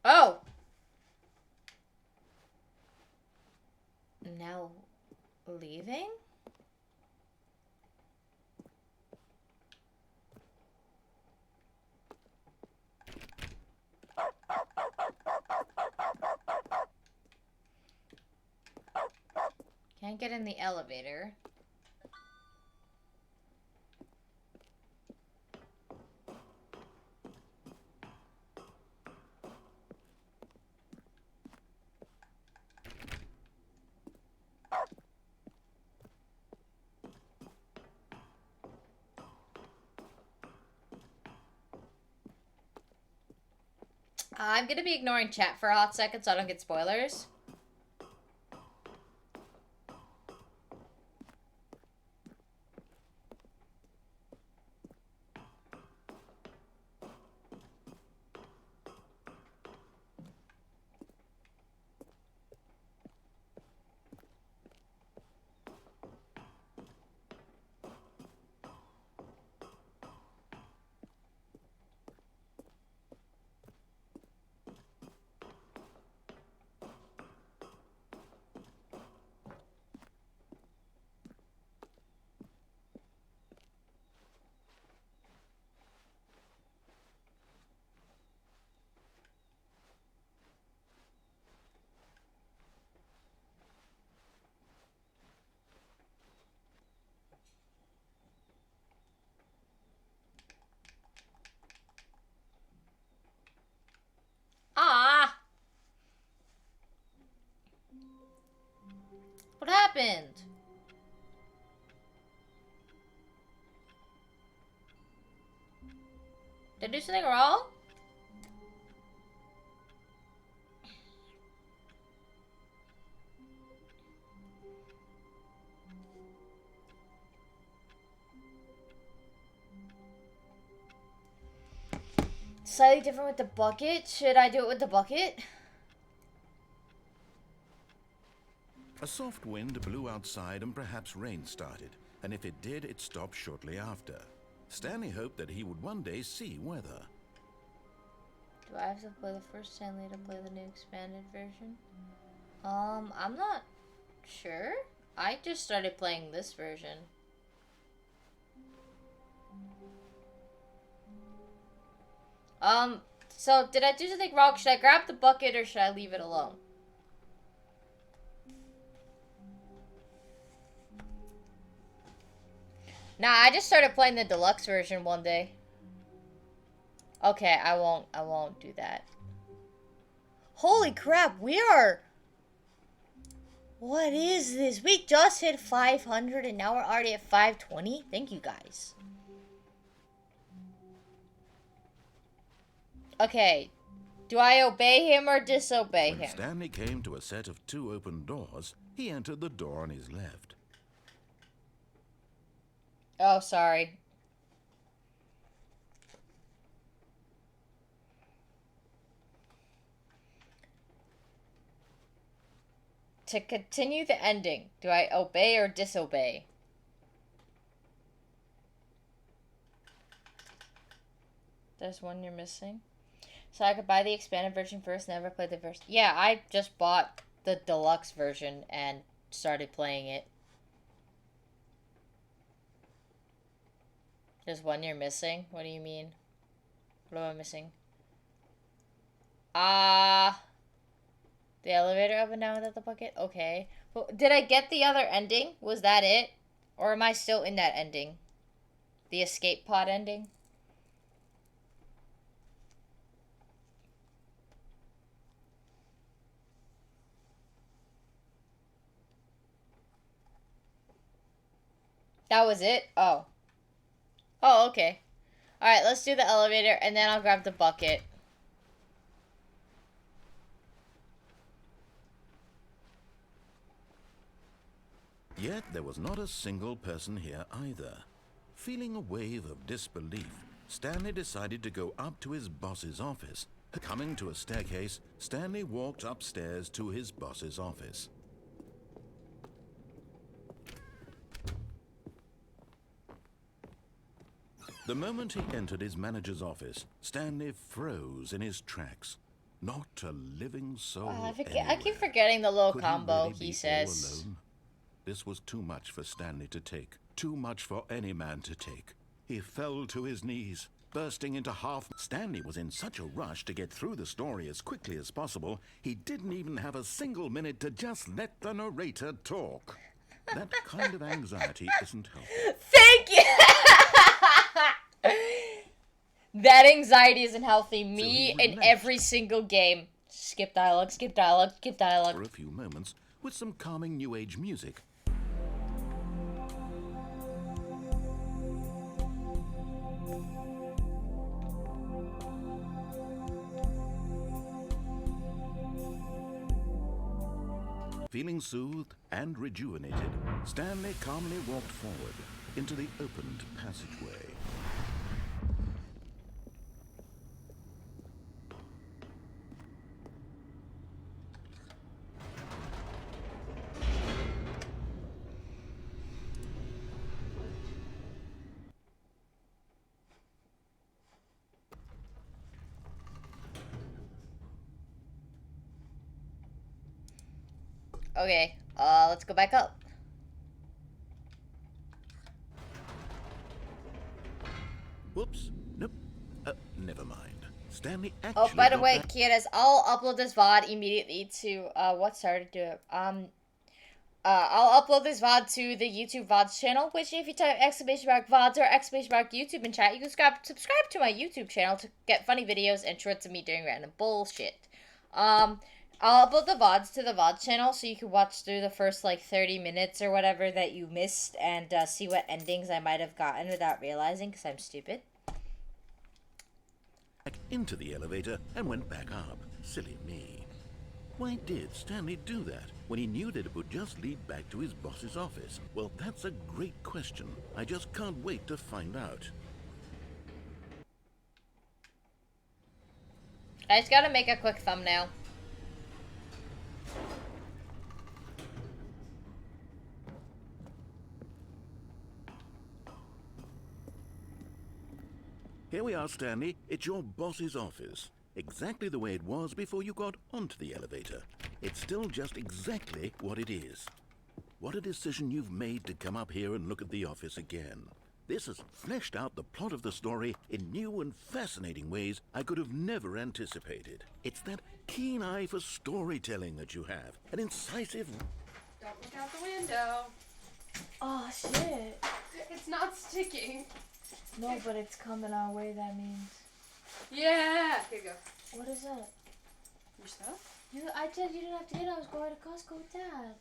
Oh. Now leaving? Can't get in the elevator. I'm gonna be ignoring chat for a hot second so I don't get spoilers. Ah! What happened? Did I do something wrong? Slightly different with the bucket. Should I do it with the bucket? A soft wind blew outside and perhaps rain started, and if it did, it stopped shortly after. Stanley hoped that he would one day see weather. Do I have to play the first Stanley to play the new expanded version? I'm not sure. I just started playing this version. So did I do something wrong? Should I grab the bucket or should I leave it alone? Nah, I just started playing the deluxe version one day. Okay, I won't do that. Holy crap, we are... What is this? We just hit 500 and now we're already at 520? Thank you guys. Okay, do I obey him or disobey When him? Stanley came to a set of 2 open doors, he entered the door on his left. Oh, sorry. To continue the ending, do I obey or disobey? There's one you're missing. So I could buy the expanded version first, never play the version. Yeah, I just bought the deluxe version and started playing it. There's one you're missing? What do you mean? What am I missing? The elevator up and down without the bucket? Okay. But did I get the other ending? Was that it? Or am I still in that ending? The escape pod ending? That was it? Oh. Oh, okay. Alright, let's do the elevator, and then I'll grab the bucket. Yet there was not a single person here either. Feeling a wave of disbelief, Stanley decided to go up to his boss's office. Coming to a staircase, Stanley walked upstairs to his boss's office. The moment he entered his manager's office, Stanley froze in his tracks. Not a living soul. I keep forgetting the little Could combo really he be says. all alone? This was too much for Stanley to take. Too much for any man to take. He fell to his knees, bursting into half. Stanley was in such a rush to get through the story as quickly as possible, he didn't even have a single minute to just let the narrator talk. That kind of anxiety isn't healthy. Thank you! That anxiety isn't healthy. Me in relaxed. every single game. Skip dialogue, skip dialogue, skip dialogue. For a few moments, with some calming new age music. Feeling soothed and rejuvenated, Stanley calmly walked forward into the opened passageway. Okay, let's go back up. Whoops. Nope. Never mind. Stanley actually. Oh, by the got way, back- kiddos, I'll upload this VOD immediately to, what started to, I'll upload this VOD to the YouTube VODs channel, which if you type exclamation mark VODs or exclamation mark YouTube in chat, you can subscribe to my YouTube channel to get funny videos and shorts of me doing random bullshit. I'll upload the VODs to the VOD channel so you can watch through the first, like, 30 minutes or whatever that you missed and see what endings I might have gotten without realizing, because I'm stupid. back into the elevator and went back up. Silly me. Why did Stanley do that when he knew that it would just lead back to his boss's office? Well, that's a great question. I just can't wait to find out. I just gotta make a quick thumbnail. Here we are, Stanley. It's your boss's office. Exactly the way it was before you got onto the elevator. It's still just exactly what it is. What a decision you've made to come up here and look at the office again. This has fleshed out the plot of the story in new and fascinating ways I could have never anticipated. It's that keen eye for storytelling that you have, an incisive... Don't look out the window. Oh, shit. It's not sticking. No, but it's coming our way, that means. Yeah. Here you go. What is that? Your stuff? I said you didn't have to get it. I was going to Costco with Dad.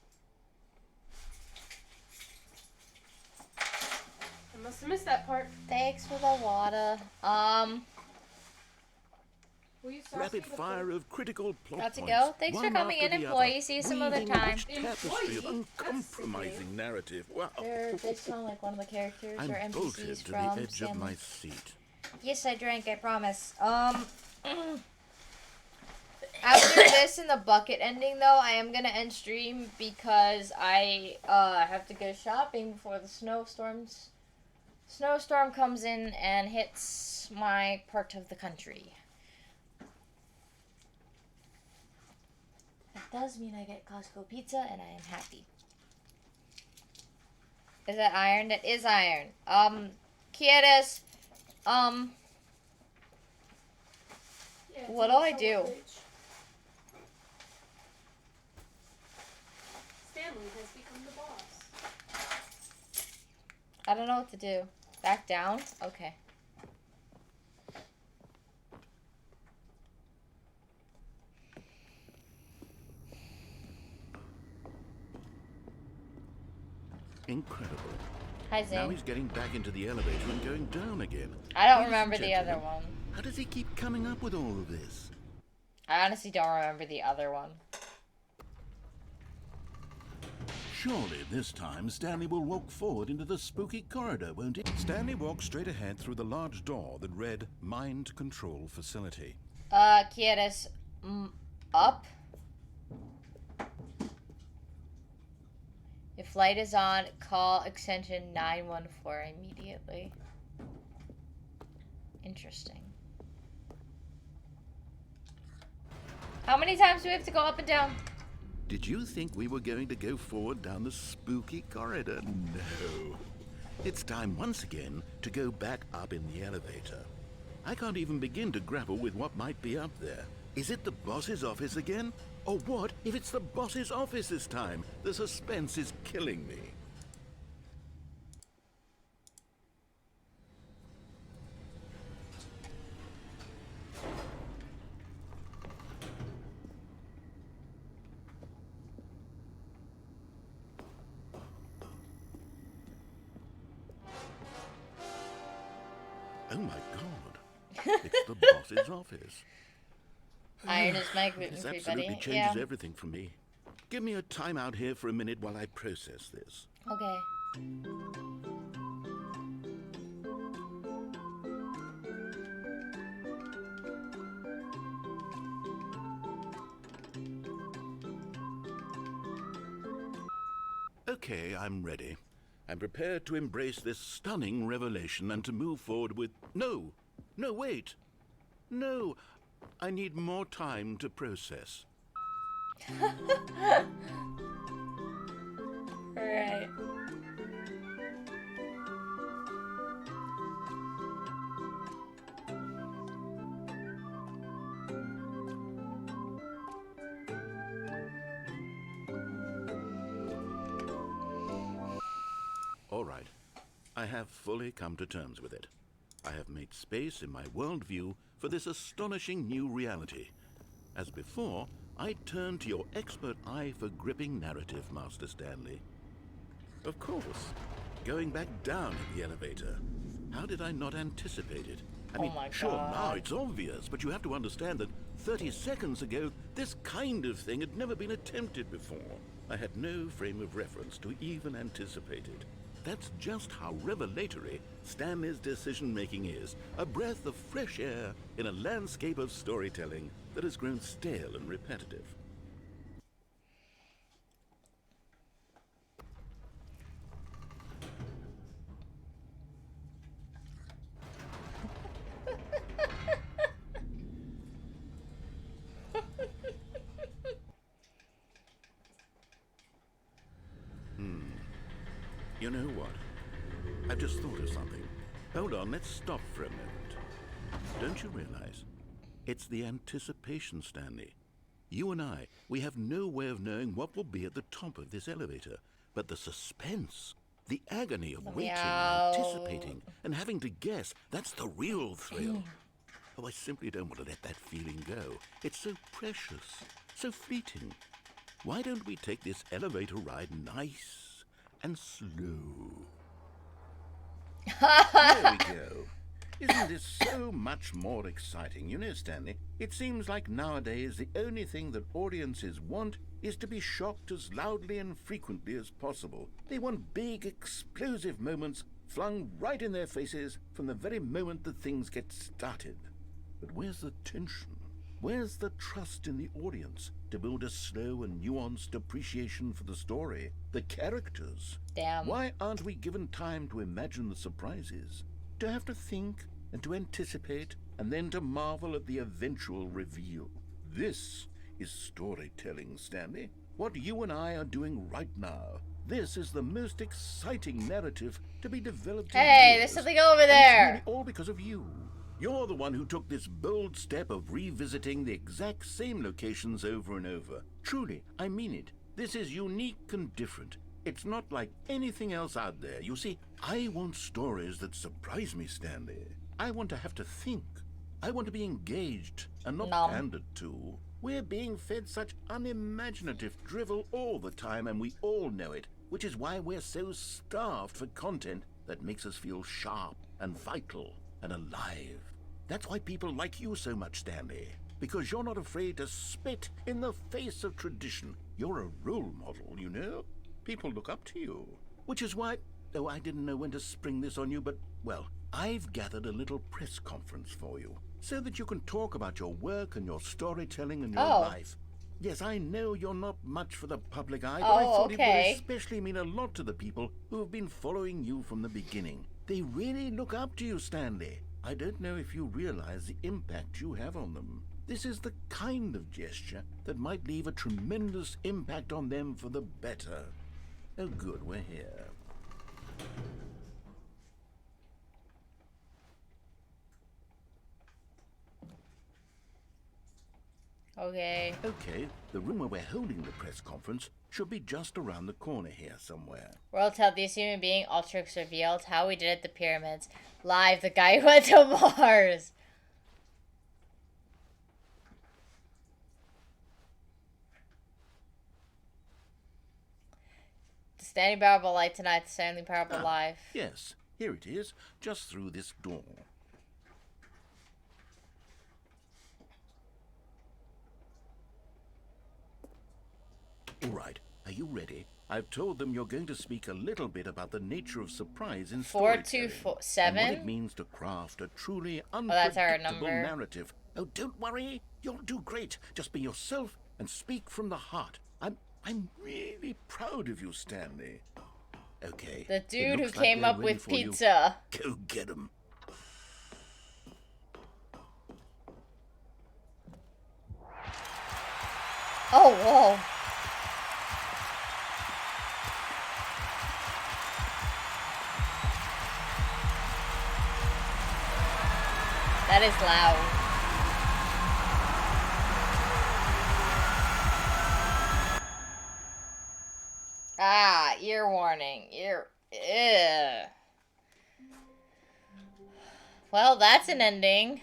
I must have missed that part. Thanks for the water. Will you stop Rapid seeing the fire plate? of critical plot Got to points, go. Thanks for one coming after in, the employee. other, See you some other weaving a time. rich tapestry of Employee? uncompromising narrative. Wow. They sound like one of the characters I'm or bolted NPCs to from the edge of Stanley. my seat. Yes, I drank, I promise. After this and the bucket ending, though, I am gonna end stream because I have to go shopping before the snowstorm comes in and hits my part of the country. That does mean I get Costco pizza, and I am happy. Is that iron? That is iron. Kieras, Yeah, it's what on do the I do? summer page. Stanley has become the boss. I don't know what to do. Back down? Okay. Incredible. Hi, Now Zane. he's getting back into the elevator and going down again. I don't Ladies and remember the other gentlemen, one. How does he keep coming up with all of this? I honestly don't remember the other one. Surely this time Stanley will walk forward into the spooky corridor, won't he? Stanley walked straight ahead through the large door that read Mind Control Facility. Kieras, up. If light is on, call extension 914 immediately. Interesting. How many times do we have to go up and down? Did you think we were going to go forward down the spooky corridor? No. It's time once again to go back up in the elevator. I can't even begin to grapple with what might be up there. Is it the boss's office again? Or what if it's the boss's office this time? The suspense is killing me. Oh my god. It's the boss's office. Iron is my This gluten-free absolutely buddy. changes Yeah. everything for me. Give me a time out here for a minute while I process this. Okay. Okay, I'm ready. I'm prepared to embrace this stunning revelation and to move forward with... No! No, wait! No! I need more time to process. Alright. All right. I have fully come to terms with it. I have made space in my worldview for this astonishing new reality. As before, I turn to your expert eye for gripping narrative, Master Stanley. Of course, going back down in the elevator. How did I not anticipate it? I mean, my sure, God. now it's obvious, but you have to understand that 30 seconds ago, this kind of thing had never been attempted before. I had no frame of reference to even anticipate it. That's just how revelatory Stanley's decision-making is. A breath of fresh air in a landscape of storytelling that has grown stale and repetitive. You know what? I've just thought of something. Hold on, let's stop for a moment. Don't you realize? It's the anticipation, Stanley. You and I, we have no way of knowing what will be at the top of this elevator. But the suspense, the agony of waiting, Meow. anticipating, and having to guess, that's the real thrill. Oh, I simply don't want to let that feeling go. It's so precious, so fleeting. Why don't we take this elevator ride nice and slow? There we go. Isn't this so much more exciting? You know, Stanley, it seems like nowadays the only thing that audiences want is to be shocked as loudly and frequently as possible. They want big, explosive moments flung right in their faces from the very moment that things get started. But where's the tension? Where's the trust in the audience to build a slow and nuanced appreciation for the story, the characters? Damn. Why aren't we given time to imagine the surprises? To have to think and to anticipate and then to marvel at the eventual reveal. This is storytelling, Stanley. What you and I are doing right now. This is the most exciting narrative to be developed in Hey, years. there's something over And there. it's really all because of you. You're the one who took this bold step of revisiting the exact same locations over and over. Truly, I mean it. This is unique and different. It's not like anything else out there. You see, I want stories that surprise me, Stanley. I want to have to think. I want to be engaged and not Nom. pandered to. We're being fed such unimaginative drivel all the time, and we all know it, which is why we're so starved for content that makes us feel sharp and vital and alive. That's why people like you so much, Stanley. Because you're not afraid to spit in the face of tradition. You're a role model, you know? People look up to you. Which is why... Oh, I didn't know when to spring this on you, but, well, I've gathered a little press conference for you, so that you can talk about your work and your storytelling and your life. Yes, I know you're not much for the public eye, but I thought it would especially mean a lot to the people who have been following you from the beginning. They really look up to you, Stanley. I don't know if you realize the impact you have on them. This is the kind of gesture that might leave a tremendous impact on them for the better. Oh, good, we're here. Okay. Okay, the room where we're holding the press conference should be just around the corner here somewhere. World's healthiest human being, Ultrix revealed how we did at the pyramids. Live, the guy who went to Mars. The Standing Parable Light tonight, the Standing Parable Live. Yes, here it is, just through this door. All right, are you ready? I've told them you're going to speak a little bit about the nature of surprise in storytelling. 4247? And what it means to craft a truly that's our unpredictable number. narrative. Oh, don't worry, you'll do great. Just be yourself and speak from the heart. I'm really proud of you, Stanley. Okay. The it dude who looks like came they're up ready with for you. pizza. Go get 'em. Oh, whoa. That is loud. Ah, ear warning. Ugh. Well, that's an ending.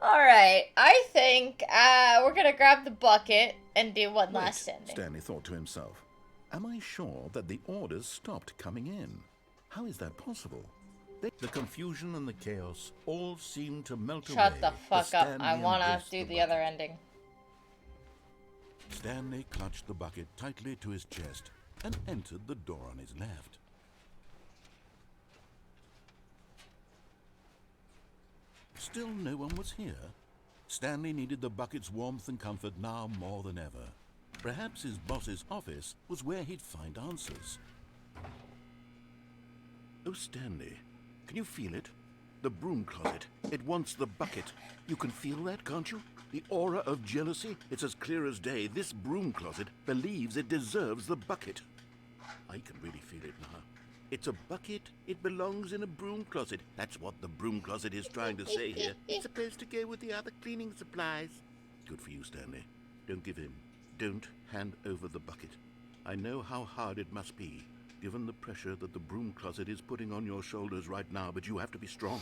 Alright, I think we're gonna grab the bucket and do one last ending. Stanley thought to himself. Am I sure that the orders stopped coming in? How is that possible? The confusion and the chaos all seem to melt away. Shut the fuck up. Stanley I wanna embraced do the bucket. other ending. Stanley clutched the bucket tightly to his chest and entered the door on his left. Still no one was here. Stanley needed the bucket's warmth and comfort now more than ever. Perhaps his boss's office was where he'd find answers. Oh, Stanley, can you feel it? The broom closet. It wants the bucket. You can feel that, can't you? The aura of jealousy. It's as clear as day. This broom closet believes it deserves the bucket. I can really feel it now. It's a bucket. It belongs in a broom closet. That's what the broom closet is trying to say here. It's supposed to go with the other cleaning supplies. Good for you, Stanley. Don't give in. Don't hand over the bucket. I know how hard it must be, given the pressure that the broom closet is putting on your shoulders right now, but you have to be strong.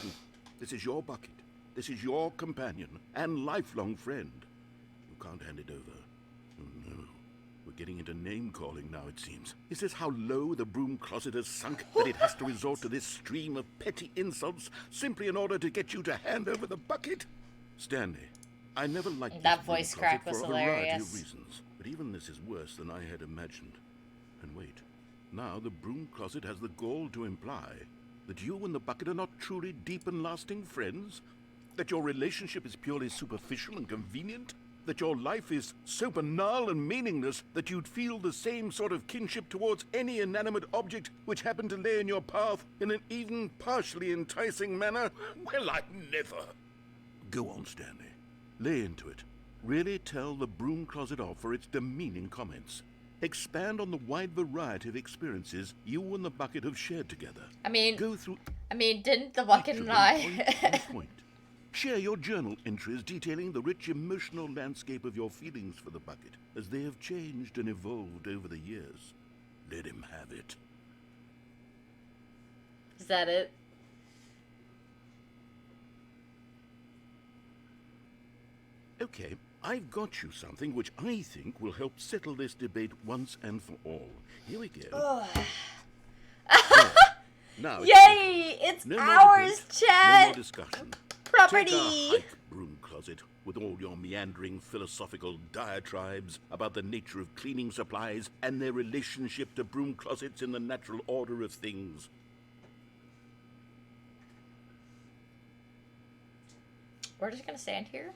This is your bucket. This is your companion and lifelong friend. You can't hand it over. Oh, no. We're We're getting into name-calling now, it seems. Is this how low the broom closet has sunk, that it has to resort to this stream of petty insults simply in order to get you to hand over the bucket? Stanley, I never liked That this broom voice closet crack was for a variety of hilarious. reasons. But even this is worse than I had imagined. And wait, now the broom closet has the gall to imply that you and the bucket are not truly deep and lasting friends? That your relationship is purely superficial and convenient? That your life is so banal and meaningless that you'd feel the same sort of kinship towards any inanimate object which happened to lay in your path in an even partially enticing manner? Well, I never. Go on, Stanley. Lay into it. Really tell the broom closet off for its demeaning comments. Expand on the wide variety of experiences you and the bucket have shared together. I mean, Go through didn't the bucket each of and them I? point by point. Share your journal entries detailing the rich emotional landscape of your feelings for the bucket as they have changed and evolved over the years. Let him have it. Is that it? Okay, I've got you something which I think will help settle this debate once and for all. Here we go. Now, Yay! It's no more ours, debate, no more chat! discussion. Property! Take our hike, broom closet, with all your meandering philosophical diatribes about the nature of cleaning supplies and their relationship to broom closets in the natural order of things. We're just gonna stand here?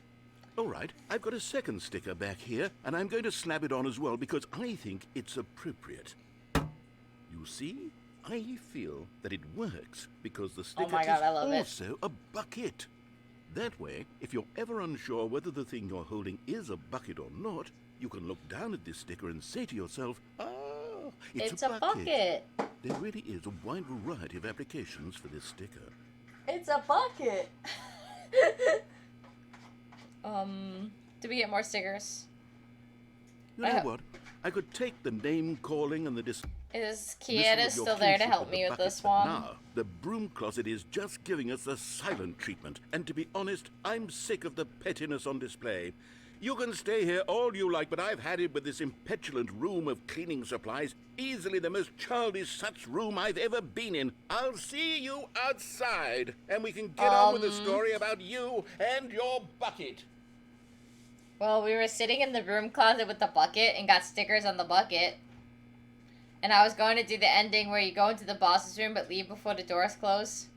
All right, I've got a second sticker back here, and I'm going to slap it on as well because I think it's appropriate. You see? I feel that it works because the sticker my God, is I love it. also a bucket. That way, if you're ever unsure whether the thing you're holding is a bucket or not, you can look down at this sticker and say to yourself, it's a bucket. There really is a wide variety of applications for this sticker. It's a bucket! Do we get more stickers? You know what? I could take the name calling and the Is dismissal Kieta of your still there to kinship help of the me with bucket, this but one? Now, the broom closet is just giving us the silent treatment. And to be honest, I'm sick of the pettiness on display. You can stay here all you like, but I've had it with this impetulant room of cleaning supplies. Easily the most childish such room I've ever been in. I'll see you outside, and we can get on with the story about you and your bucket. Well, we were sitting in the broom closet with the bucket and got stickers on the bucket. And I was going to do the ending where you go into the boss's room but leave before the doors close.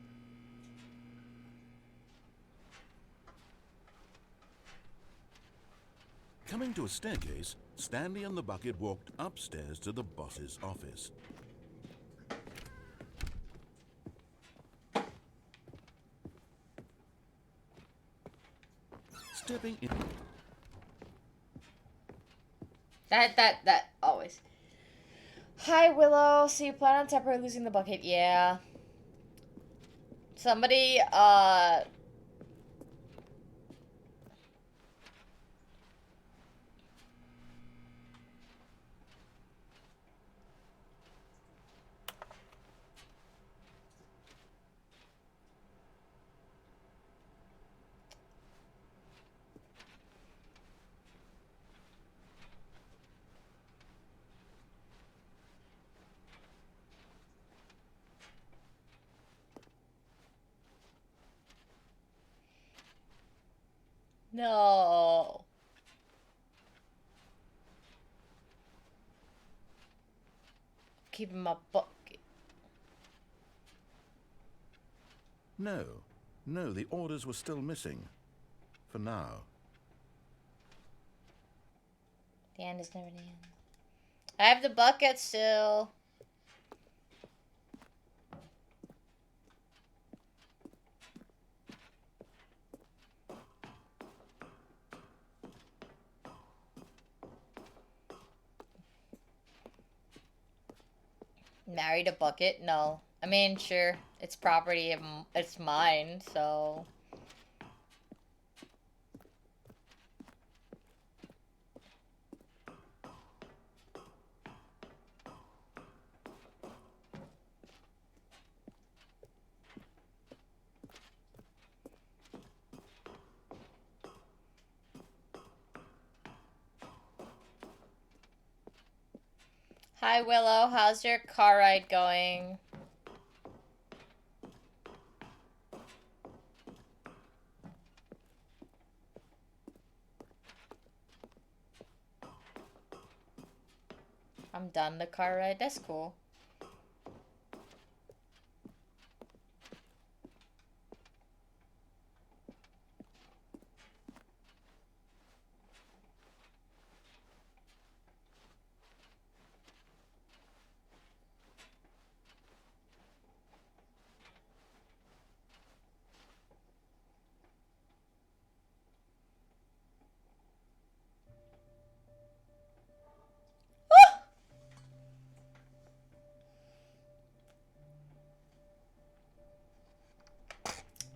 Coming to a staircase, Stanley and the bucket walked upstairs to the boss's office. Stepping in. That, always. Hi, Willow. So you plan on temporarily losing the bucket? Yeah. Somebody, no. Keeping my bucket. No, the orders were still missing. For now. The end is never the end. I have the bucket still. Married a bucket? No. I mean, sure, it's property, it's mine, so... Hi, Willow. How's your car ride going? I'm done the car ride. That's cool.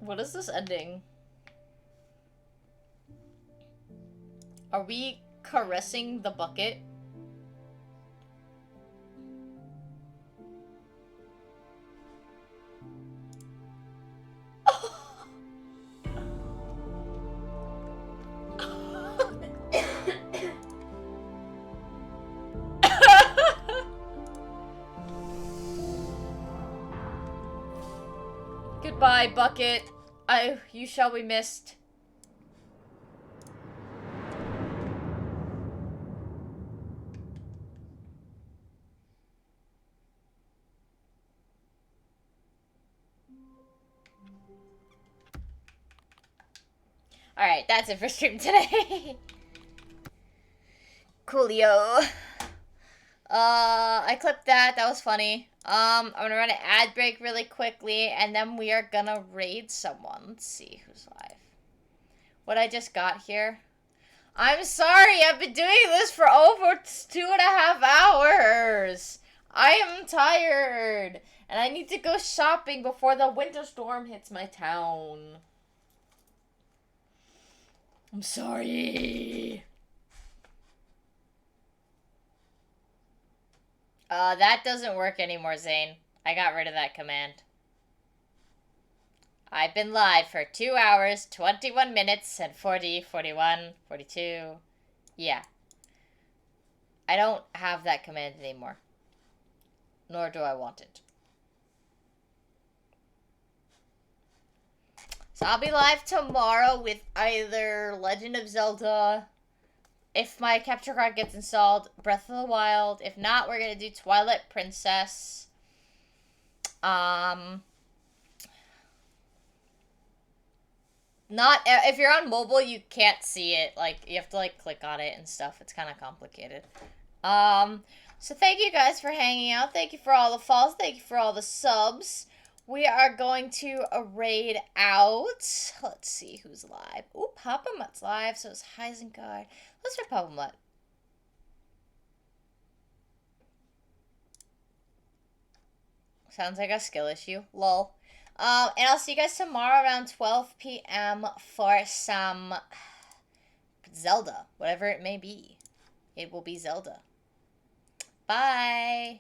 What is this ending? Are we caressing the bucket? Goodbye, bucket. You shall be missed. Alright, that's it for stream today. Coolio. I clipped that. That was funny. I'm gonna run an ad break really quickly, and then we are gonna raid someone. Let's see who's live. What I just got here. I'm sorry, I've been doing this for over 2.5 hours. I am tired, and I need to go shopping before the winter storm hits my town. I'm sorry. That doesn't work anymore, Zane. I got rid of that command. I've been live for 2 hours, 21 minutes, and 40, 41, 42. Yeah. I don't have that command anymore. Nor do I want it. So I'll be live tomorrow with either Legend of Zelda, if my capture card gets installed, Breath of the Wild. If not, we're gonna do Twilight Princess. Not if you're on mobile, you can't see it. Like, you have to like click on it and stuff. It's kind of complicated. So thank you guys for hanging out. Thank you for all the follows. Thank you for all the subs. We are going to raid out. Let's see who's live. Ooh, Papa Mutt's live. So it's Heisengard. Let's try Papa Mutt. Sounds like a skill issue. Lol. And I'll see you guys tomorrow around 12 p.m. for some Zelda. Whatever it may be. It will be Zelda. Bye.